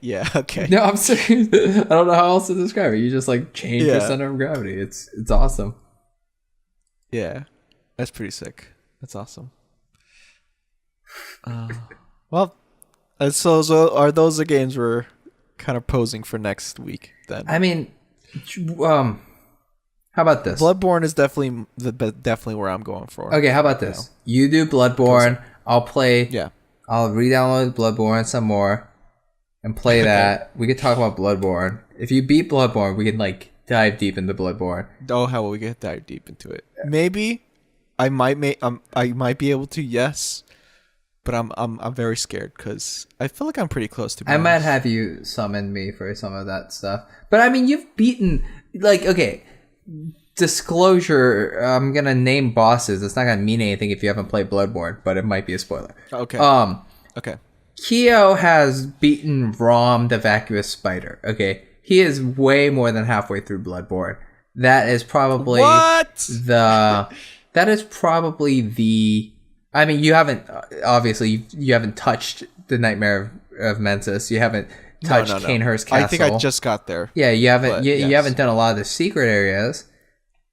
Yeah, okay. No, I'm serious. I don't know how else to describe it. You just like change the center of gravity. It's awesome. Yeah. That's pretty sick. That's awesome. Well, so are those the games we're kind of posing for next week then? I mean, how about this? Bloodborne is definitely where I'm going for. Okay, how about this? You do Bloodborne. I'll play. Yeah. I'll re-download Bloodborne some more and play that. We could talk about Bloodborne. If you beat Bloodborne, we can like dive deep into Bloodborne. Oh, how will we get dive deep into it? Maybe I might be able to. Yes. But I'm very scared because I feel like I'm pretty close to. I might have you summon me for some of that stuff. But I mean, you've beaten okay. Disclosure: I'm gonna name bosses. It's not gonna mean anything if you haven't played Bloodborne, but it might be a spoiler. Okay. Okay. Kyo has beaten Rom the Vacuous Spider. Okay, he is way more than halfway through Bloodborne. That is probably That is probably the. I mean, you haven't you haven't touched the Nightmare of Mensis. You haven't touched Cainhurst Castle. I think I just got there. Yeah, you haven't. You haven't done a lot of the secret areas,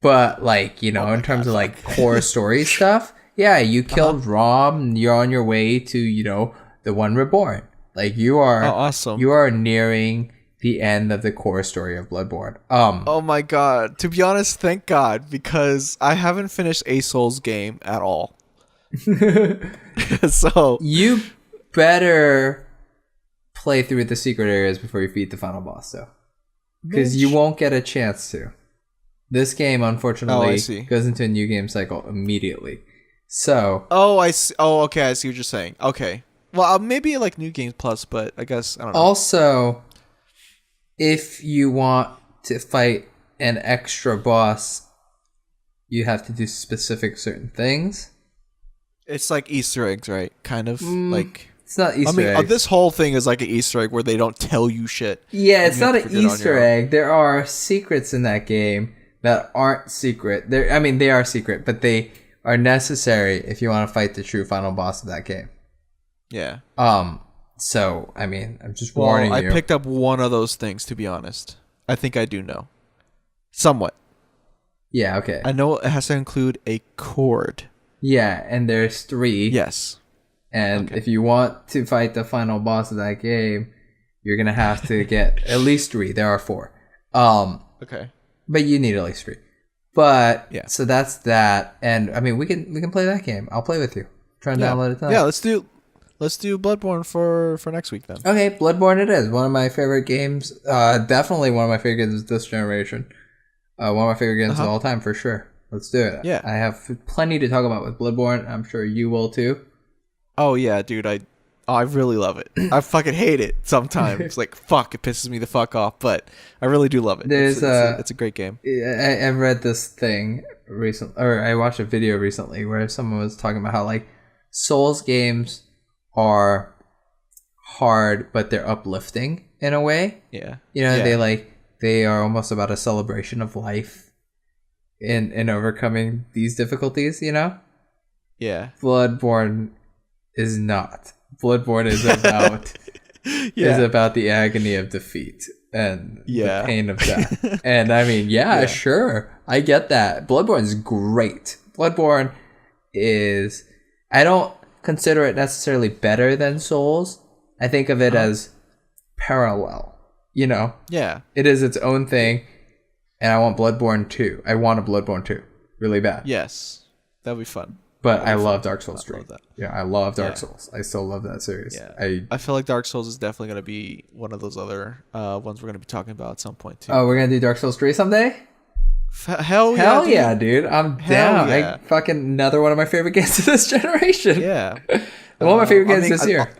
but like in terms of like core story stuff, yeah, you killed Rom. You're on your way to the One Reborn. Like you are. Oh, awesome. You are nearing the end of the core story of Bloodborne. Oh my god! To be honest, thank God, because I haven't finished a Souls game at all. So you better play through the secret areas before you beat the final boss, though, because you won't get a chance to. This game, unfortunately, goes into a new game cycle immediately. So. Oh, I see. Oh, okay. I see what you're saying. Okay. Well, maybe like New Games Plus, but I guess I don't know. Also, if you want to fight an extra boss, you have to do specific certain things. It's like Easter eggs, right? Kind of like. It's not Easter eggs. This whole thing is like an Easter egg where they don't tell you shit. Yeah, it's not an Easter egg. There are secrets in that game that aren't secret. They are secret, but they are necessary if you want to fight the true final boss of that game. Yeah. So, I mean, I'm just warning you. I picked up one of those things, to be honest. I think I do know. Somewhat. Yeah, okay. I know it has to include a chord. Yeah, and there's 3. Yes. And if you want to fight the final boss of that game, you're gonna have to get at least 3. There are 4. Okay. But you need at least 3. But yeah. So that's that. And I mean, we can play that game. I'll play with you. Try and download it tonight. Yeah, let's do Bloodborne for next week then. Okay, Bloodborne it is. One of my favorite games. Definitely one of my favorite games of this generation. One of my favorite games of all time for sure. Let's do it. Yeah. I have plenty to talk about with Bloodborne. I'm sure you will too. Oh yeah, dude. I really love it. I fucking hate it sometimes. Like, fuck, it pisses me the fuck off. But I really do love it. It's a great game. I read this thing recently, or I watched a video recently where someone was talking about how like Souls games are hard, but they're uplifting in a way. Yeah. You know, they are almost about a celebration of life in overcoming these difficulties, you know? Yeah. Bloodborne is not. Bloodborne is about is about the agony of defeat and the pain of death. And I mean, sure. I get that. Bloodborne is great. Bloodborne is, I don't consider it necessarily better than Souls. I think of it as parallel, you know? Yeah. It is its own thing, and I want Bloodborne 2. I want a Bloodborne 2 really bad. Yes. That'd be fun. But I love Dark Souls 3. Yeah, I love Dark Souls. I still love that series. Yeah. I feel like Dark Souls is definitely going to be one of those other ones we're going to be talking about at some point, too. Oh, we're going to do Dark Souls 3 someday? Hell yeah, dude. I'm down. Yeah. Another one of my favorite games of this generation. Yeah. One of my favorite games this year.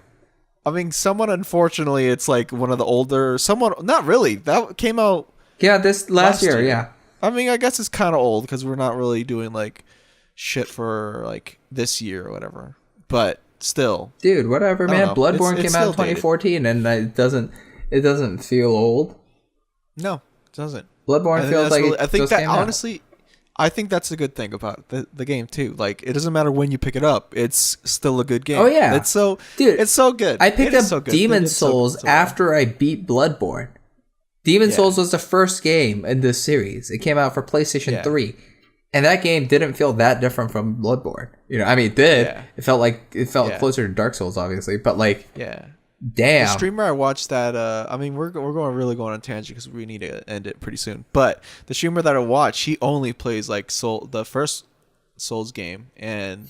I mean, somewhat unfortunately, it's like one of the older... Not really. That came out... Yeah, this last year, yeah. I mean, I guess it's kind of old because we're not really doing, like... shit for like this year or whatever, but still, dude, whatever, man. Bloodborne came out in 2014 dated. And it doesn't feel old. No, it doesn't. Bloodborne feels like really, I think that honestly I think that's a good thing about the game too. Like, it doesn't matter when you pick it up, it's still a good game. Oh yeah, it's so good. I picked up Demon Souls after I beat Bloodborne. Demon Souls was the first game in this series. It came out for PlayStation 3. And that game didn't feel that different from Bloodborne. You know, I mean, it did. Yeah. It felt closer to Dark Souls, obviously. But like, damn. The streamer I watched that. I mean, we're really going on a tangent because we need to end it pretty soon. But the streamer that I watched, he only plays like the first Souls game, and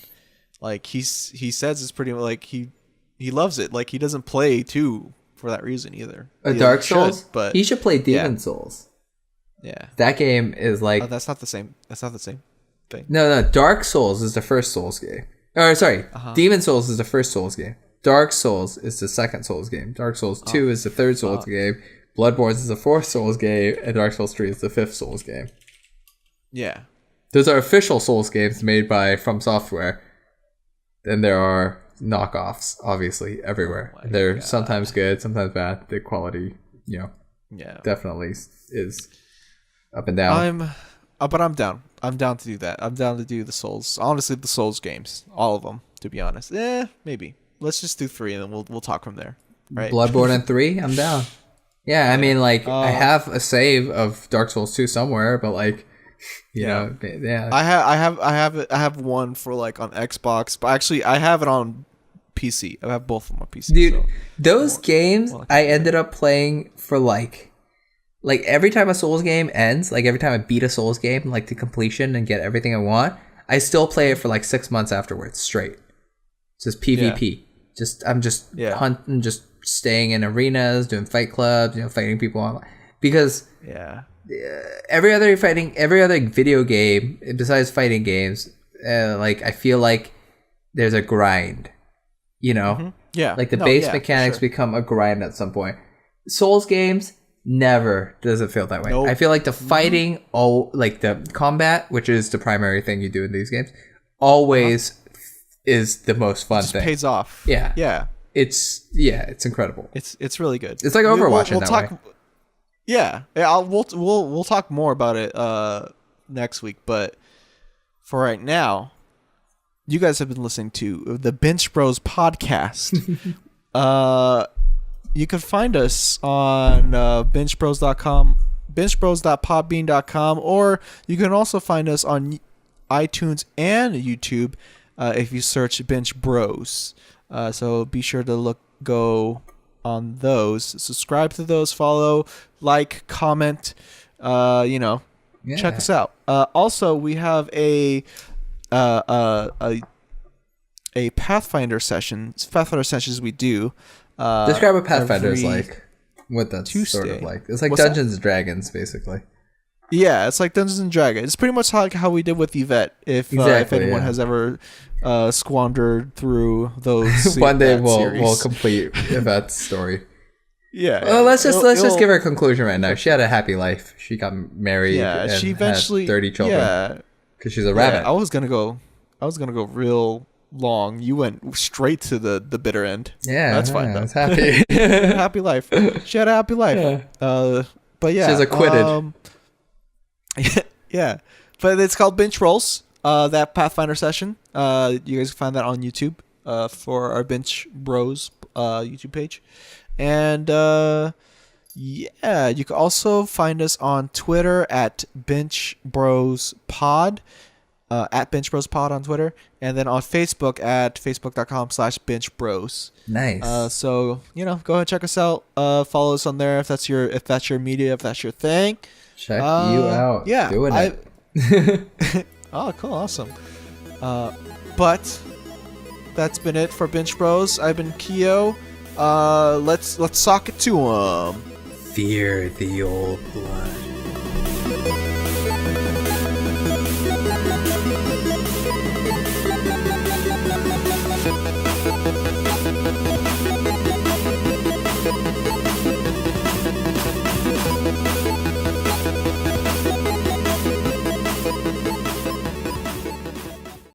like he says it's pretty like he loves it. Like, he doesn't play 2 for that reason either. Dark Souls, but he should play Demon Souls. Yeah, that game is like that's not the same. That's not the same thing. No. Dark Souls is the first Souls game. Or sorry, Demon Souls is the first Souls game. Dark Souls is the second Souls game. Dark Souls 2 is the third Souls game. Bloodborne is the fourth Souls game, and Dark Souls 3 is the fifth Souls game. Yeah, those are official Souls games made by From Software. Then there are knockoffs, obviously, everywhere. They're sometimes good, sometimes bad. The quality, definitely is up and down. But I'm down. I'm down to do that. I'm down to do the Souls. Honestly, the Souls games, all of them. To be honest, maybe. Let's just do 3, and then we'll talk from there. Right? Bloodborne and 3, I'm down. Yeah, I mean, like, I have a save of Dark Souls 2 somewhere, but like, you know, I have one for like on Xbox, but actually I have it on PC. I have both of them on PC. Dude, those games I ended up playing for like every time a Souls game ends, like every time I beat a Souls game, like to completion and get everything I want, I still play it for like 6 months afterwards straight. Just PvP. I'm just hunting, just staying in arenas, doing fight clubs, fighting people online. Because every other video game besides fighting games, like I feel like there's a grind. Like the base mechanics become a grind at some point. Souls games never does it feel that way. Nope. I feel like the fighting, like the combat, which is the primary thing you do in these games, always is the most fun thing. Pays off. Yeah. It's incredible. It's really good. It's like Overwatch in that way. Yeah. We'll talk more about it next week, but for right now, you guys have been listening to the Binch Bros podcast. You can find us on benchbros.com bingebros.podbean.com, or you can also find us on iTunes and YouTube if you search Binch Bros. So be sure to go on those, subscribe to those, follow, like, comment, check us out. Also, we have a Pathfinder sessions we do. Describe what Pathfinder is like. What that's Tuesday. Sort of like. It's like What's Dungeons and Dragons, basically. Yeah, it's like Dungeons and Dragons. It's pretty much like how we did with Yvette. If anyone has ever squandered through those, one day we'll complete Yvette's story. Yeah. Well, let's just give her a conclusion right now. She had a happy life. She got married. Yeah, and she eventually had 30 children. Yeah, because she's a rabbit. I was gonna go real long. You went straight to the bitter end. Yeah, that's fine. I was happy. Happy life. She had a happy life. Yeah. But yeah, she's acquitted. Yeah, but it's called Binch Rolls. That Pathfinder session. You guys can find that on YouTube. For our Binch Bros YouTube page, and you can also find us on Twitter at Binch Bros Pod. At Binch Bros Pod on Twitter, and then on Facebook at facebook.com/Binch Bros. Nice. So go ahead and check us out. Follow us on there if that's your media, if that's your thing. Check you out. Yeah, doing it. Oh, cool, awesome. But that's been it for Binch Bros. I've been Keo. Let's sock it to 'em. Fear the old blood.